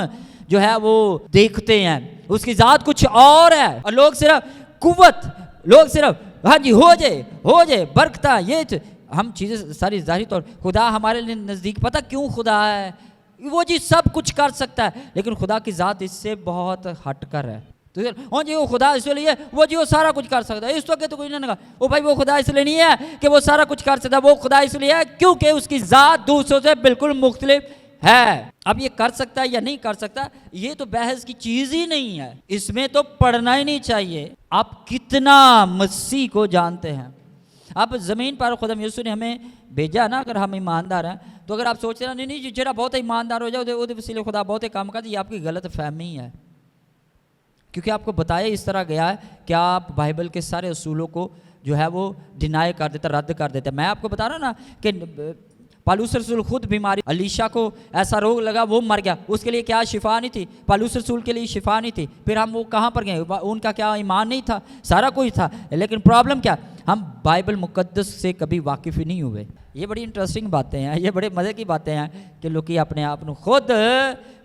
جو ہے وہ دیکھتے ہیں. اس کی ذات کچھ اور ہے. اور لوگ صرف قوت, لوگ صرف ہاں جی ہو جائے برکتہ, یہ ہم چیزیں ساری ظاہری طور. خدا ہمارے لیے نزدیک پتہ کیوں خدا ہے؟ وہ جی سب کچھ کر سکتا ہے, لیکن خدا کی ذات اس سے بہت ہٹ کر ہے. تو ہاں جی وہ خدا اس لیے وہ جی وہ سارا کچھ کر سکتا ہے. اس وقت تو کوئی نہیں کہا وہ بھائی وہ خدا اس لیے نہیں ہے کہ وہ سارا کچھ کر سکتا ہے, وہ خدا اس لیے ہے کیونکہ اس کی ذات دوسروں سے بالکل مختلف ہے. اب یہ کر سکتا ہے یا نہیں کر سکتا یہ تو بحث کی چیز ہی نہیں ہے, اس میں تو پڑھنا ہی نہیں چاہیے. آپ کتنا مسیح کو جانتے ہیں. اب زمین پر خدا یسوع نے ہمیں بھیجا نا, اگر ہم ایماندار ہیں تو اگر آپ سوچ رہے ہیں نہیں جڑا بہت ایماندار ہو جائے وہ وسیلے خدا بہت کام کرتا, یہ آپ کی غلط فہمی ہے. کیونکہ آپ کو بتایا اس طرح گیا ہے کہ آپ بائبل کے سارے اصولوں کو جو ہے وہ ڈینائی کر دیتا, رد کر دیتا. میں آپ کو بتا رہا ہوں نا کہ پالوس رسول خود بیماری, علیشا کو ایسا روگ لگا وہ مر گیا, اس کے لیے کیا شفا نہیں تھی؟ پالوس رسول کے لیے شفا نہیں تھی. پھر ہم وہ کہاں پر گئے؟ ان کا کیا ایمان نہیں تھا؟ سارا کچھ تھا, لیکن پرابلم کیا؟ ہم بائبل مقدس سے کبھی واقف ہی نہیں ہوئے. یہ بڑی انٹرسٹنگ باتیں ہیں, یہ بڑے مزے کی باتیں ہیں کہ لوگ اپنے آپ کو خود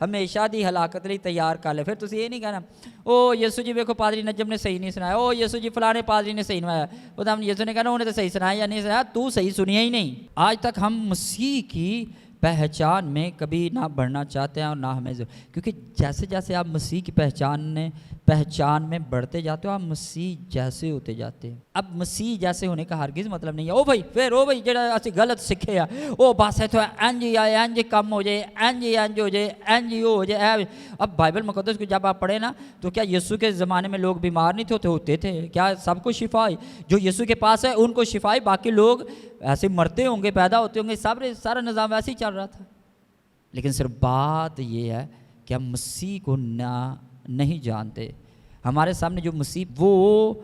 ہمیشہ دی ہلاکت ਲਈ تیار کر لے. پھر تسی یہ نہیں کہنا او یسوع جی ویکھو پادری نجم نے صحیح نہیں سنایا, او یسوع جی فلانے پادری نے صحیح نہیں سنایا. وہ ہم یسوع نے کہنا انہوں نے تو صحیح سنایا یا نہیں سنایا, تو صحیح سنیا ہی نہیں. آج تک ہم مسیح کی پہچان میں کبھی نہ بڑھنا چاہتے ہیں اور نہ ہمیں, کیونکہ جیسے جیسے آپ مسیح کی پہچان میں بڑھتے جاتے ہو آپ مسیح جیسے ہوتے جاتے ہیں. اب مسیح جیسے ہونے کا ہرگز مطلب نہیں ہے او بھائی پھر او بھائی جڑا اسی غلط سکھے او بس ہے تو اینج آئے اینج کم ہو جائے اینج ہو جائے اینج ہو جائے. اب بائبل مقدس کو جب آپ پڑھیں نا تو کیا یسوع کے زمانے میں لوگ بیمار نہیں تھے؟ ہوتے تھے. کیا سب کو شفا آئی؟ جو یسوع کے پاس ہے ان کو شفا آئی, باقی لوگ ایسے مرتے ہوں گے, پیدا ہوتے ہوں گے, سارا نظام ویسے ہی چل رہا تھا. لیکن صرف بات یہ ہے کہ ہم مسیح کو نہیں جانتے. ہمارے سامنے جو مسیح وہ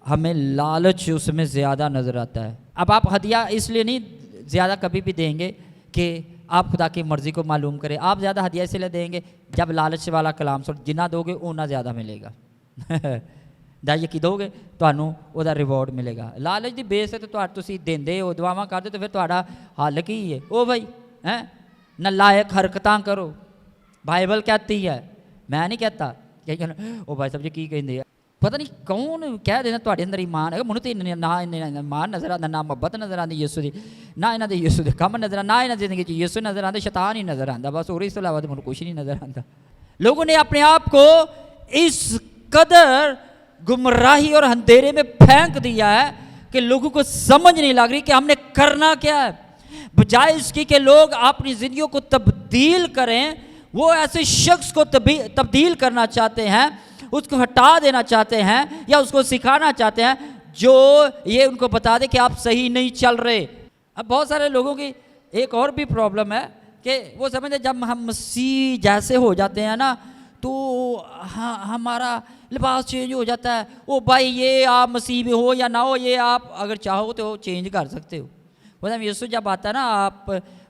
ہمیں لالچ اس میں زیادہ نظر آتا ہے. اب آپ ہدیہ اس لیے نہیں زیادہ کبھی بھی دیں گے کہ آپ خدا کی مرضی کو معلوم کریں. آپ زیادہ ہدیہ اس لیے دیں گے جب لالچ والا کلام سن, جنہ دو گے اتنا زیادہ ملے گا. یقین دو گے تمہیں وہ ریوارڈ ملے گا. لالچ دی بیس ہے تو تسی دیندے ہو, دعاواں کرتے تو پھر تہاڈا حل کی ہے او بھائی نالائق حرکتاں کرو. بائبل کہتی ہے, میں نہیں کہتا. وہ بھائی صاحب جی کی کہندے پتہ نہیں کون کہہ دینا تہاڈے اندر ایمان ہے. مینوں تے نہ ایمان نظر آندا, نہ محبت نظر آندی یسوع دی, نہ انہاں دے یسوع دے کم نظر آندا, نہ انہاں دی زندگی چ یسوع نظر آندا, شیطان ہی نظر آندا. بس اور اس کے علاوہ مینوں کچھ نہیں نظر آندا. لوگوں نے اپنے آپ کو اس قدر گمراہی اور اندھیرے میں پھینک دیا ہے کہ لوگوں کو سمجھ نہیں لگ رہی کہ ہم نے کرنا کیا ہے. بجائے اس کی کہ لوگ اپنی زندگیوں کو تبدیل کریں, وہ ایسے شخص کو تبدیل کرنا چاہتے ہیں, اس کو ہٹا دینا چاہتے ہیں یا اس کو سکھانا چاہتے ہیں جو یہ ان کو بتا دے کہ آپ صحیح نہیں چل رہے. اب بہت سارے لوگوں کی ایک اور بھی پرابلم ہے کہ وہ سمجھتے جب ہم مسیح جیسے ہو جاتے ہیں نا تو ہمارا لباس چینج ہو جاتا ہے. او بھائی یہ آپ مسیح میں ہو یا نہ ہو, یہ آپ اگر چاہو تو چینج کر سکتے ہو. مطلب یسوع جب آتا ہے نا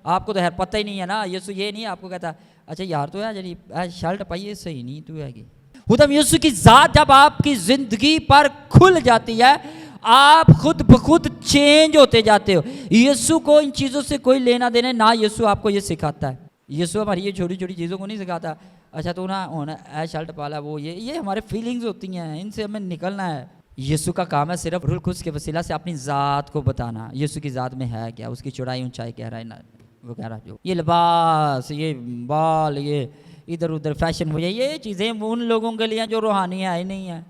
آپ کو تو خیر پتہ ہی نہیں ہے نا. یسوع یہ نہیں آپ کو کہتا اچھا یار تو ہے جی شرٹ پائیے صحیح نہیں تو ہے گی. خدا یسوع کی ذات جب آپ کی زندگی پر کھل جاتی ہے آپ خود بخود چینج ہوتے جاتے ہو. یسوع کو ان چیزوں سے کوئی لینا دینا نہ. یسوع آپ کو یہ سکھاتا ہے. یسوع ہماری یہ چھوٹی چھوٹی چیزوں کو نہیں سکھاتا. اچھا تو نا ہونا اے شرٹ پالا وہ یہ ہمارے فیلنگز ہوتی ہیں, ان سے ہمیں نکلنا ہے. یسوع کا کام ہے صرف روح القدس کے وسیلہ سے اپنی ذات کو بتانا. یسوع کی ذات میں ہے کیا, اس کی چوڑائی اونچائی گہرائی وغیرہ, جو یہ لباس یہ بال یہ ادھر ادھر فیشن ہو جائے, یہ چیزیں ان لوگوں کے لیے جو روحانی ہے ہی نہیں ہے.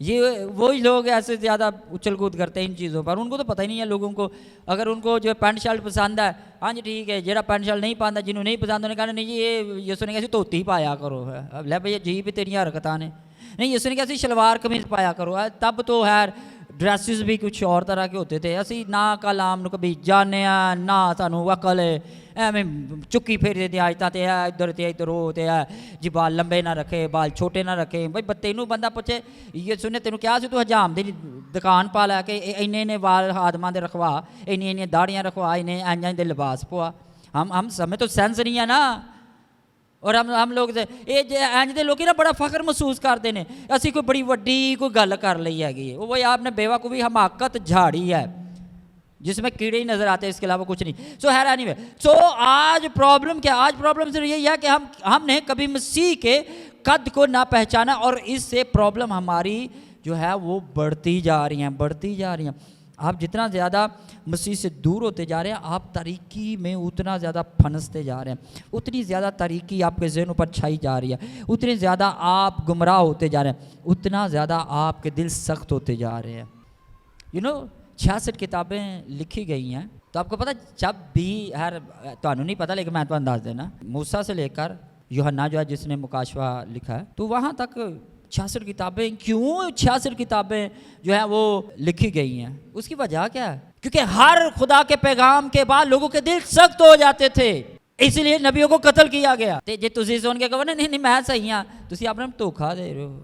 یہ وہی لوگ ایسے زیادہ اچھل کود کرتے ہیں ان چیزوں پر. ان کو تو پتہ ہی نہیں ہے لوگوں کو. اگر ان کو جو ہے پینٹ شرٹ پسند ہے, ہاں جی ٹھیک ہے, جہاں پینٹ شرٹ نہیں پہنتا جنہوں نہیں پسند انہوں نے کہا نہیں جی یہ یسوع نے کہا دھوتی پایا کرو. اب لے بھائی جی بھی تیری حرکتاں نے نہیں. یسوع نے کہا شلوار قمیض پایا کرو. تب تو خیر ڈریسز بھی کچھ اور طرح کے ہوتے تھے. اسی نہ کلام نو کبھی جانے نہ سانو عقل ایویں چکی پھیر دیتے آجتا تے ہے ادھر تے ادھر ہو تے ہے جی بال لمبے نہ رکھے بال چھوٹے نہ رکھے. بھائی تینوں بندہ پوچھے یسوع نے تینوں کیا سی تو حجام دی دکان پا لے کے اینے بال آدماں دے رکھوا, اینی داڑیاں رکھوا, اینے دے لباس پوا. ہم ہمیں تو سینس نہیں ہے نا. اور ہم لوگ انج دے لوگ نا بڑا فخر محسوس کرتے ہیں اسی کوئی بڑی وڈی کوئی گل کر لی ہے. وہ آپ نے بیوقوفی حماقت جھاڑی ہے جس میں کیڑے ہی نظر آتے ہیں، اس کے علاوہ کچھ نہیں. سو خیر اینی وے، سو آج پرابلم کیا؟ آج پرابلم صرف یہی ہے کہ ہم نے کبھی مسیح کے قد کو نہ پہچانا، اور اس سے پرابلم ہماری جو ہے وہ بڑھتی جا رہی ہیں. آپ جتنا زیادہ مسیح سے دور ہوتے جا رہے ہیں، آپ تاریکی میں اتنا زیادہ پھنستے جا رہے ہیں، اتنی زیادہ تاریکی آپ کے ذہنوں پر چھائی جا رہی ہے، اتنی زیادہ آپ گمراہ ہوتے جا رہے ہیں، اتنا زیادہ آپ کے دل سخت ہوتے جا رہے ہیں. 66 کتابیں لکھی گئی ہیں. تو آپ کو پتہ جب بھی تمہیں نہیں پتہ لیکن میں تو انداز دینا، موسیٰ سے لے کر یوحنا جو ہے جس نے مکاشفہ لکھا ہے، تو وہاں تک 66 کتابیں. کیوں 66 کتابیں جو ہیں وہ لکھی گئی ہیں؟ اس کی وجہ کیا ہے؟ کیونکہ ہر خدا کے پیغام کے بعد لوگوں کے دل سخت ہو جاتے تھے، اس لیے نبیوں کو قتل کیا گیا. جی تسی سن کے کہو نہیں میں صحیح ہاں، تسی اپنے دھوکھا دے رہے ہو.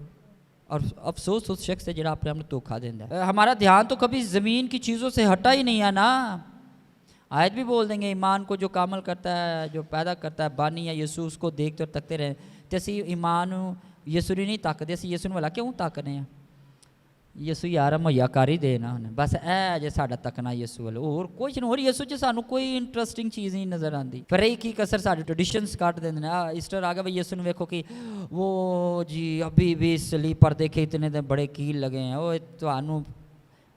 اور افسوس اس شخص سے جڑا اپنے دھوکھا دیندا ہے. ہمارا دھیان تو کبھی زمین کی چیزوں سے ہٹا ہی نہیں ہے نا. آیت بھی بول دیں گے ایمان کو جو کامل کرتا ہے، جو پیدا کرتا ہے بانی ہے یسوع، اس کو دیکھتے اور تکتے رہیں. تے اسی ایمان یسوع نہیں تکتے، اسی یسوع والا کیوں تکنے ہیں؟ یسوع یار مہیا کر ہی دینا بس اے جے ساڈا تکنا یسوع والے، اور کچھ نہیں. اور یسوع چ سانوں کوئی انٹرسٹنگ چیز نہیں نظر آتی. پھر یہ کی کسر ساڈے ٹریڈیشنز کٹ دیندے نے. ایسٹر آ گیا بھائی یسوع نے ویکھو کہ وہ جی ابھی بھی سلیب پر دیکھے اتنے دن بڑے کیل لگے ہیں، وہ تانوں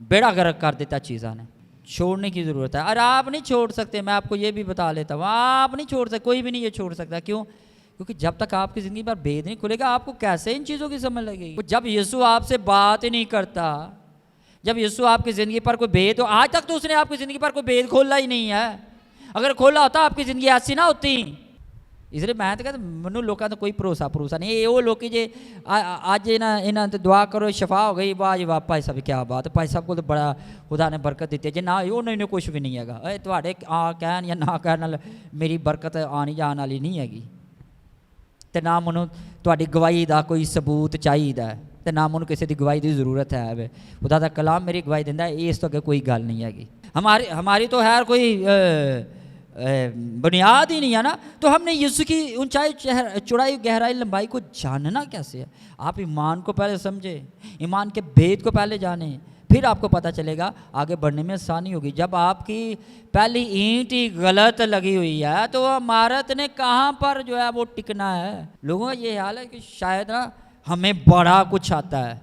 بیڑا گرک کر دیتا چیزاں نے. چھوڑنے کی ضرورت ہے، اور آپ نہیں چھوڑ سکتے. میں آپ کو یہ بھی بتا لیتا ہوں، آپ نہیں چھوڑ سکتے، کوئی بھی نہیں یہ چھوڑ سکتا. کیوں؟ کیونکہ جب تک آپ کی زندگی پر بھید نہیں کھلے گا آپ کو کیسے ان چیزوں کی سمجھ لگے گی؟ جب یسوع آپ سے بات ہی نہیں کرتا، جب یسوع آپ کی زندگی پر کوئی بھید ہو، آج تک تو اس نے آپ کی زندگی پر کوئی بھید کھولا ہی نہیں ہے. اگر کھولا ہوتا آپ کی زندگی ایسی نہ ہوتی. اس لیے میں تو کہتا منو لوگوں کا کوئی بھروسہ نہیں. یہ وہ لوگ جی اج یہاں تو دعا کرو شفا ہو گئی، واہ جی واہ بھائی صاحب کیا بات ہے، بھائی صاحب کو تو بڑا خدا نے برکت دیتی ہے. جی نہ انہیں کچھ بھی نہیں ہے، تھوڑے کہن یا نہ کہنے میری برکت آنی جان والی نہیں ہے. تو نہ منو تھوڑی گواہی کا کوئی ثبوت چاہیے، تو نہ منو کسی کی گواہی کی ضرورت ہے. خدا کا کلام میری گواہی دینا ہے، اس تو اگے کوئی گل نہیں ہے. ہماری تو خیر کوئی بنیاد ہی نہیں ہے نا. تو ہم نے یسوع کی اونچائی چوڑائی گہرائی لمبائی کو جاننا کیسے ہے؟ آپ ایمان کو پہلے سمجھے، ایمان کے بھید کو پہلے جانیں، پھر آپ کو پتہ چلے گا آگے بڑھنے میں آسانی ہوگی. جب آپ کی پہلی اینٹ ہی غلط لگی ہوئی ہے تو عمارت نے کہاں پر جو ہے وہ ٹکنا ہے. لوگوں کا یہ حال ہے کہ شاید نا ہمیں بڑا کچھ آتا ہے.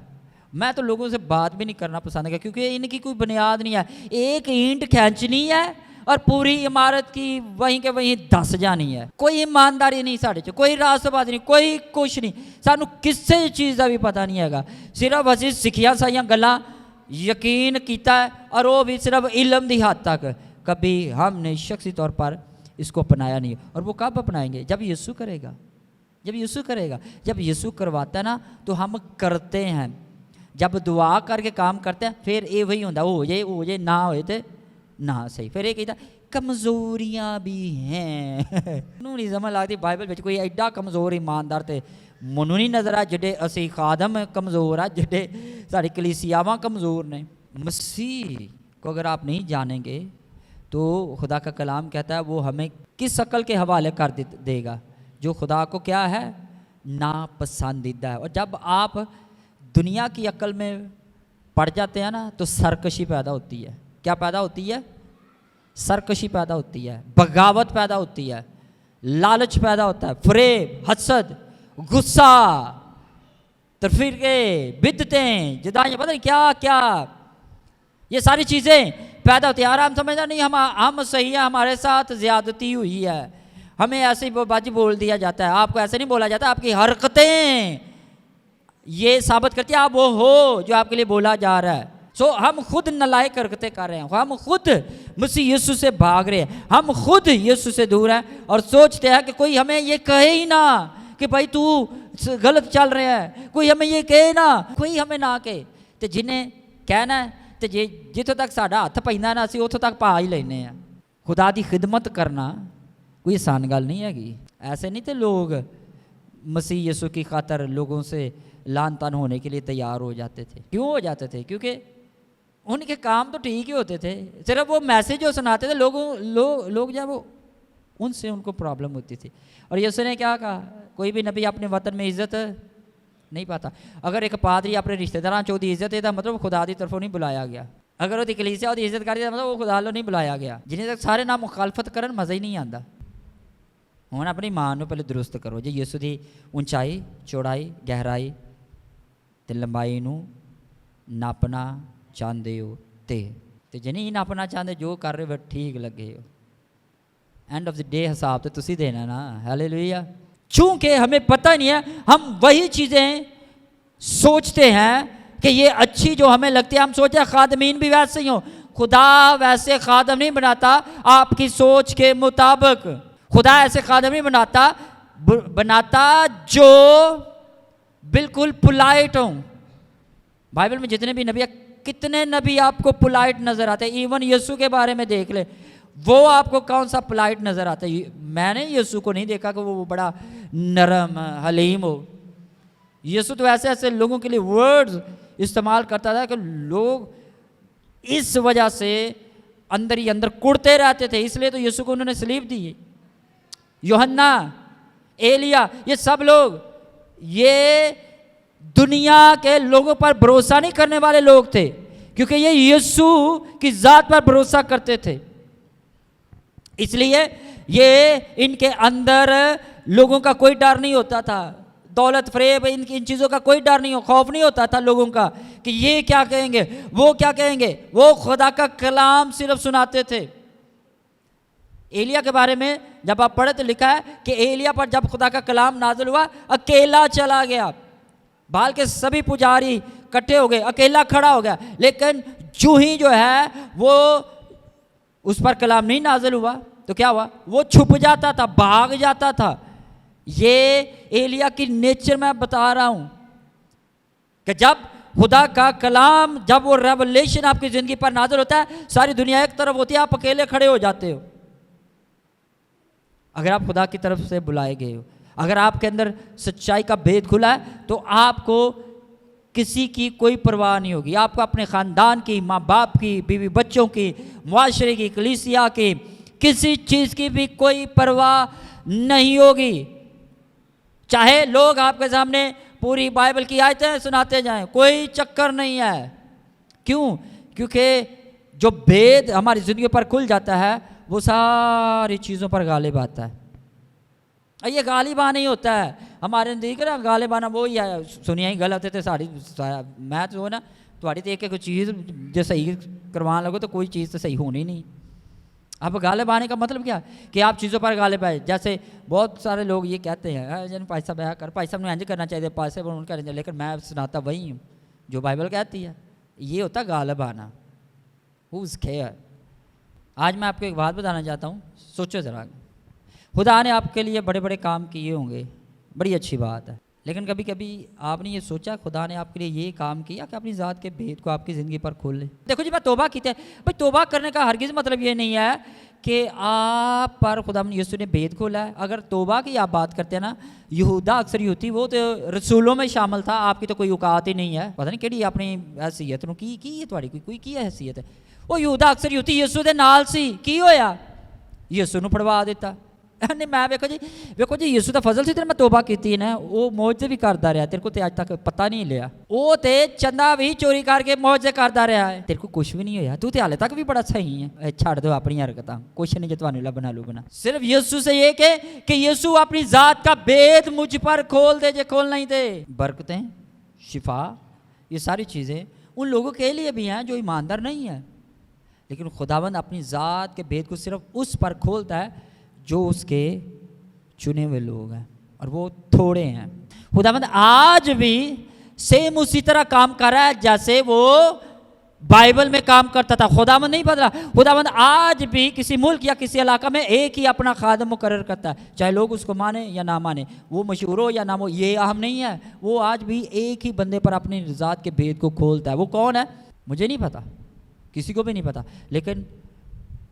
میں تو لوگوں سے بات بھی نہیں کرنا پسند کرتا کیونکہ ان کی کوئی بنیاد نہیں ہے. ایک اینٹ کھینچنی ہے اور پوری عمارت کی وہیں کے وہیں دس جانی ہے. کوئی ایمانداری نہیں ساڑھے چ، کوئی راست باز نہیں، کوئی کچھ نہیں. سانو کسے چیز کا بھی پتہ نہیں ہے. صرف اسی سکھیا سائیاں گلاں یقین کیتا ہے، اور وہ بھی صرف علم دی حد تک. کبھی ہم نے شخصی طور پر اس کو اپنایا نہیں. اور وہ کب اپنائیں گے؟ جب یسوع کرے گا. جب یسوع کرے گا، جب یسوع کرواتا ہے نا تو ہم کرتے ہیں. جب دعا کر کے کام کرتے ہیں پھر یہ وہی ہوتا ہو جائے نہ ہوئے تو نہ صحیح. پھر یہ کہتا کمزوریاں بھی ہیں. منوں نہیں سمجھ لگتی بائبل میں کوئی ایڈا کمزور ایماندار تے منوں نہیں نظر آ جڑے اسی خادم کمزور آ، جڑے ساری کلیسیاواں کمزور نے. مسیح کو اگر آپ نہیں جانیں گے تو خدا کا کلام کہتا ہے وہ ہمیں کس عقل کے حوالے کر دے گا جو خدا کو کیا ہے ناپسندیدہ ہے. اور جب آپ دنیا کی عقل میں پڑ جاتے ہیں نا تو سرکشی پیدا ہوتی ہے. کیا پیدا ہوتی ہے؟ سرکشی پیدا ہوتی ہے، بغاوت پیدا ہوتی ہے، لالچ پیدا ہوتا ہے، فریب، حسد، غصہ، تفرقے، بدعتیں، جدائیاں، پتہ نہیں کیا کیا، یہ ساری چیزیں پیدا ہوتی ہیں. اور ہم سمجھنا نہیں ہم صحیح ہیں، ہمارے ساتھ زیادتی ہوئی ہے، ہمیں ایسے ہی باجی بول دیا جاتا ہے. آپ کو ایسے نہیں بولا جاتا، آپ کی حرکتیں یہ ثابت کرتی ہیں آپ وہ ہو جو آپ کے لیے بولا جا رہا ہے. ہم خود نالائق حرکتیں کر رہے ہیں، ہم خود مسیح یسوع سے بھاگ رہے ہیں، ہم خود یسوع سے دور ہیں اور سوچتے ہیں کہ کوئی ہمیں یہ کہے ہی نہ کہ بھائی تو غلط چل رہا ہے، کوئی ہمیں یہ کہے نہ، کوئی ہمیں نہ کہے. تو جنہیں کہنا ہے تو جتوں تک ساڈا ہاتھ پیندا نا اسی اتوں تک پا ہی لینے ہیں. خدا دی خدمت کرنا کوئی آسان گل نہیں ہے. ایسے نہیں تھے لوگ مسیح یسوع کی خاطر لوگوں سے لان تان ہونے کے لیے تیار ہو جاتے تھے. کیوں ہو جاتے تھے؟ کیونکہ ان کے کام تو ٹھیک ہی ہوتے تھے، صرف وہ میسیج جو سناتے تھے لوگ جب وہ ان سے ان کو پرابلم ہوتی تھی. اور یسوع نے کیا کہا؟ کوئی بھی نبی اپنے وطن میں عزت نہیں پاتا. اگر ایک پادری اپنے رشتہ داراں چوں دی عزت ہے مطلب خدا دی طرفوں نہیں بلایا گیا. اگر وہ کلیسیا وہ عزت کر مطلب وہ خدا لو نہیں بلایا گیا. جنہیں تک سارے نام مخالفت کرن مزہ ہی نہیں آتا. ہوں اپنی ماں نو پہلے درست کرو جی یسوع دی اونچائی چوڑائی گہرائی تے لمبائی نو ناپنا چاہتے ہو تے جے نہیں ناپنا چاہتے جو کر رہے ہو ٹھیک لگے ہو. اینڈ آف دی ڈے حساب تو تسی دینا نا. ہاللیلویہ. چونکہ ہمیں پتہ نہیں ہے ہم وہی چیزیں سوچتے ہیں کہ یہ اچھی جو ہمیں لگتی ہے. ہم سوچتے ہیں خادمین بھی ویسے ہی ہوں. خدا ویسے خادم نہیں بناتا آپ کی سوچ کے مطابق. خدا ایسے خادم نہیں بناتا جو بالکل پولائٹ ہوں. بائبل میں جتنے بھی نبی ہیں کتنے نبی آپ کو پولائٹ نظر آتے ہیں. ایون یسوع کے بارے میں دیکھ لے وہ آپ کو کون سا پولائٹ نظر آتا ہے. میں نے یسوع کو نہیں دیکھا کہ وہ بڑا نرم حلیم ہو. یسوع تو ایسے ایسے لوگوں کے لیے ورڈز استعمال کرتا تھا کہ لوگ اس وجہ سے اندر ہی اندر کڑتے رہتے تھے. اس لیے تو یسوع کو انہوں نے صلیب دی. یوحنا ایلیا یہ سب لوگ یہ دنیا کے لوگوں پر بھروسہ نہیں کرنے والے لوگ تھے کیونکہ یہ یسوع کی ذات پر بھروسہ کرتے تھے. اس لیے یہ ان کے اندر لوگوں کا کوئی ڈر نہیں ہوتا تھا. دولت فریب ان چیزوں کا کوئی ڈر نہیں خوف نہیں ہوتا تھا لوگوں کا کہ یہ کیا کہیں گے وہ کیا کہیں گے. وہ خدا کا کلام صرف سناتے تھے. ایلیا کے بارے میں جب آپ پڑھے تو لکھا ہے کہ ایلیا پر جب خدا کا کلام نازل ہوا اکیلا چلا گیا. بال کے سبھی پجاری کٹھے ہو گئے اکیلا کھڑا ہو گیا. لیکن جو ہی جو ہے وہ اس پر کلام نہیں نازل ہوا تو کیا ہوا وہ چھپ جاتا تھا بھاگ جاتا تھا. یہ ایلیا کی نیچر میں بتا رہا ہوں کہ جب خدا کا کلام جب وہ ریولیشن آپ کی زندگی پر نازل ہوتا ہے ساری دنیا ایک طرف ہوتی ہے آپ اکیلے کھڑے ہو جاتے ہو. اگر آپ خدا کی طرف سے بلائے گئے ہو اگر آپ کے اندر سچائی کا بھید کھلا ہے تو آپ کو کسی کی کوئی پرواہ نہیں ہوگی. آپ کو اپنے خاندان کی ماں باپ کی بیوی بچوں کی معاشرے کی کلیسیا کی کسی چیز کی بھی کوئی پرواہ نہیں ہوگی. چاہے لوگ آپ کے سامنے پوری بائبل کی آیتیں سناتے جائیں کوئی چکر نہیں ہے. کیوں؟ کیونکہ جو بھید ہماری زندگی پر کھل جاتا ہے وہ ساری چیزوں پر غالب آتا ہے. یہ غالبانہ نہیں ہوتا ہے ہمارے نزدیک نا غالبانہ وہی ہے سنیا ہی غلط ہے ساری میں تو نا تھوڑی دیکھ کے کوئی چیز جو صحیح کروان لگو تو کوئی چیز تو صحیح ہونی نہیں. اب غالب آنے کا مطلب کیا کہ آپ چیزوں پر غالب آئے. جیسے بہت سارے لوگ یہ کہتے ہیں جن پائی صاحب کر پائی صاحب نے انج کرنا چاہیے پائی صاحب ان کرنا چاہیے لیکن میں سناتا وہی ہوں جو بائبل کہتی ہے. یہ ہوتا غالب آنا. Who cares. آج میں آپ کو ایک بات بتانا چاہتا ہوں. سوچو ذرا خدا نے آپ کے لیے بڑے بڑے کام کیے ہوں گے بڑی اچھی بات ہے لیکن کبھی کبھی آپ نے یہ سوچا خدا نے آپ کے لیے یہ کام کیا کہ اپنی ذات کے بھید کو آپ کی زندگی پر کھول لے. دیکھو جی میں توبہ کی ہے بھائی توبہ کرنے کا ہرگز مطلب یہ نہیں ہے کہ آپ پر خدا یسوع نے بھید کھولا ہے. اگر توبہ کی آپ بات کرتے ہیں نا یہودا اکثر یہودی وہ تو رسولوں میں شامل تھا. آپ کی تو کوئی اوقات ہی نہیں ہے پتہ نہیں کہڑی اپنی حیثیت نو کی ہے تھوڑی کوئی کی حیثیت ہے. وہ یہودا اکثر یہودی یسوع دے نال سی کی ہویا یسوع نو پڑوا دیتا. نہیں میں ویکو جی یسوع دا فضل سی تیرے میں توبہ کیتی نا وہ معجزے بھی کرتا رہا تیرے کو تے اج تک پتہ نہیں لیا. وہ تے چندہ بھی چوری کر کے معجزے کرتا رہا ہے تیرے کو کچھ بھی نہیں ہویا. تو تے حالے تک بھی بڑا صحیح ہے. چھڑ دو اپنی حرکتاں کچھ نہیں جو تانوں لبنا لبنا صرف یسوع سے یہ کہ یسوع اپنی ذات کا بھید مجھ پر کھول دے. جے کھول نہیں دے برکتیں شفا یہ ساری چیزیں ان لوگوں کے لیے بھی ہیں جو ایماندار نہیں ہیں لیکن خداوند اپنی ذات کے بھید کو صرف اس پر کھولتا ہے جو اس کے چنے ہوئے لوگ ہیں اور وہ تھوڑے ہیں. خداوند آج بھی سیم اسی طرح کام کر رہا ہے جیسے وہ بائبل میں کام کرتا تھا. خداوند نہیں بدلا. خداوند آج بھی کسی ملک یا کسی علاقہ میں ایک ہی اپنا خادم مقرر کرتا ہے چاہے لوگ اس کو مانیں یا نہ مانیں وہ مشہور ہو یا نہ ہو یہ اہم نہیں ہے. وہ آج بھی ایک ہی بندے پر اپنی ذات کے بھید کو کھولتا ہے. وہ کون ہے مجھے نہیں پتا کسی کو بھی نہیں پتا لیکن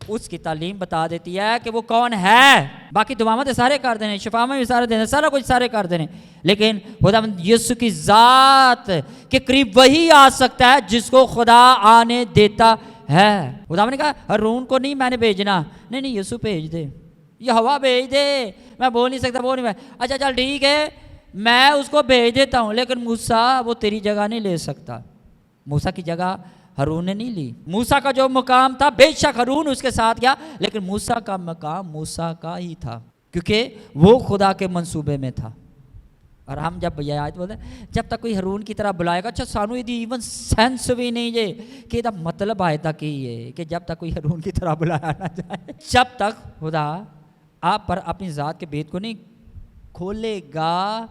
اس کی تعلیم بتا دیتی ہے کہ وہ کون ہے. باقی دعاؤں تو سارے کر دینے شفا میں بھی سارے دینے سارا کچھ سارے کر دینے لیکن خداوند یسوع کی ذات کے قریب وہی آ سکتا ہے جس کو خدا آنے دیتا ہے. خداوند نے کہا ہارون کو نہیں میں نے بھیجنا نہیں یسوع بھیج دے یہ ہوا بھیج دے، میں بول نہیں سکتا، وہ نہیں، اچھا چل ٹھیک ہے میں اس کو بھیج دیتا ہوں، لیکن موسیٰ وہ تیری جگہ نہیں لے سکتا۔ موسیٰ کی جگہ ہارون نے نہیں لی۔ موسیٰ کا جو مقام تھا، بے شک ہارون اس کے ساتھ گیا، لیکن موسیٰ کا مقام موسیٰ کا ہی تھا، کیونکہ وہ خدا کے منصوبے میں تھا۔ اور ہم جب یہ آیت بولتے ہیں جب تک کوئی ہارون کی طرح بلائے گا، اچھا سانو یہ ایون سینس بھی نہیں ہے کہ یہ مطلب آیت تک ہی ہے کہ جب تک کوئی ہارون کی طرح بلایا نہ جائے، جب تک خدا آپ پر اپنی ذات کے بید کو نہیں کھولے گا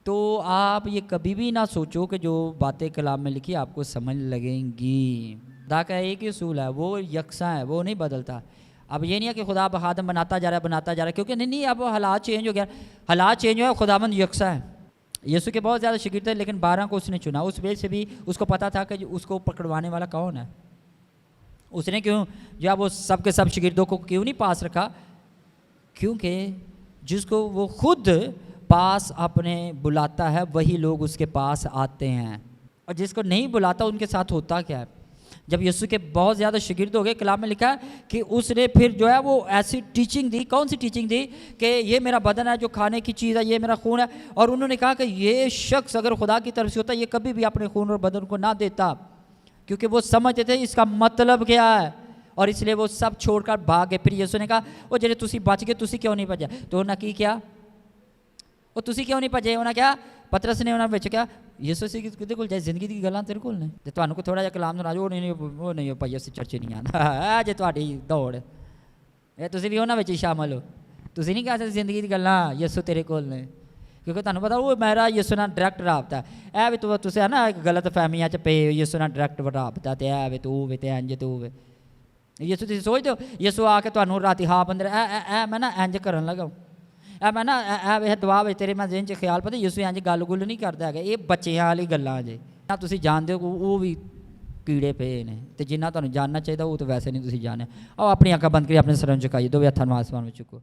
تو آپ یہ کبھی بھی نہ سوچو کہ جو باتیں کلام میں لکھی آپ کو سمجھ لگیں گی۔ خدا کا ایک ہی اصول ہے، وہ یکساں ہے، وہ نہیں بدلتا۔ اب یہ نہیں ہے کہ خدا اب آدم بناتا جا رہا ہے، کیونکہ نہیں اب حالات چینج ہو گیا، حالات چینج ہوا، خداوند یکساں ہے۔ یسوع کے بہت زیادہ شاگرد تھے، لیکن 12 کو اس نے چنا، اس وجہ سے بھی اس کو پتا تھا کہ اس کو پکڑوانے والا کون ہے۔ اس نے کیوں جو وہ سب کے سب شاگردوں کو کیوں نہیں پاس رکھا؟ کیونکہ جس کو وہ خود پاس اپنے بلاتا ہے وہی لوگ اس کے پاس آتے ہیں، اور جس کو نہیں بلاتا ان کے ساتھ ہوتا کیا ہے؟ جب یسوع کے بہت زیادہ شاگرد ہو گئے، کلام میں لکھا ہے کہ اس نے پھر جو ہے وہ ایسی ٹیچنگ دی، کون سی ٹیچنگ دی کہ یہ میرا بدن ہے جو کھانے کی چیز ہے، یہ میرا خون ہے، اور انہوں نے کہا کہ یہ شخص اگر خدا کی طرف سے ہوتا یہ کبھی بھی اپنے خون اور بدن کو نہ دیتا، کیونکہ وہ سمجھتے تھے اس کا مطلب کیا ہے، اور اس لیے وہ سب چھوڑ کر بھاگ گئے۔ پھر یسوع نے کہا وہ جڑے تسی بچ گئے تسی کیوں نہیں بچے؟ تو انہوں نے کیا وہ تسی کیوں نہیں بچے؟ انہوں نے کیا پترس نے انہوں نے کیا یسوع سے کدے کول جائے زندگی دی گلاں تیرے کول نے تے تانوں کو تھوڑا جہا کلام سنا جو وہ نہیں پائی اس چرچ نہیں آنا جے تہاڈی دوڑ اے تسی بھی انہاں وچ شامل ہو، تسی نہیں کہہ سکتے زندگی دی گلاں یسوع تیرے کول نے، کیونکہ تانوں پتا وہ میرا یسوع نال ڈائریکٹ رابطہ ہے۔ اے بھی تو تسی ہے نا غلط فہمیاں چ پے یسوع نال ڈائریکٹ رابطہ تے اے وی تو وی تے انج تو وی یسوع تسی سوچدے ہو یسوع آ کے تانوں راتی ہاپ اندر اے میں نا انج کرن لگا اے میں نا اے دعا وچ تیرے میں ذہن چ خیال پتا یسوع انج گل گل نہیں کردا ہے، یہ بچیاں والی گلاں جے نہ تسی جانتے ہو وہ بھی کیڑے پے نے، تے جنہ تانوں جاننا چاہیے وہ تو ویسے نہیں تسی جانے۔ آؤ اپنی اکھاں بند کری اپنے سراں جھکائیے، دو ہتھاں نوں آسمان وچ چکو۔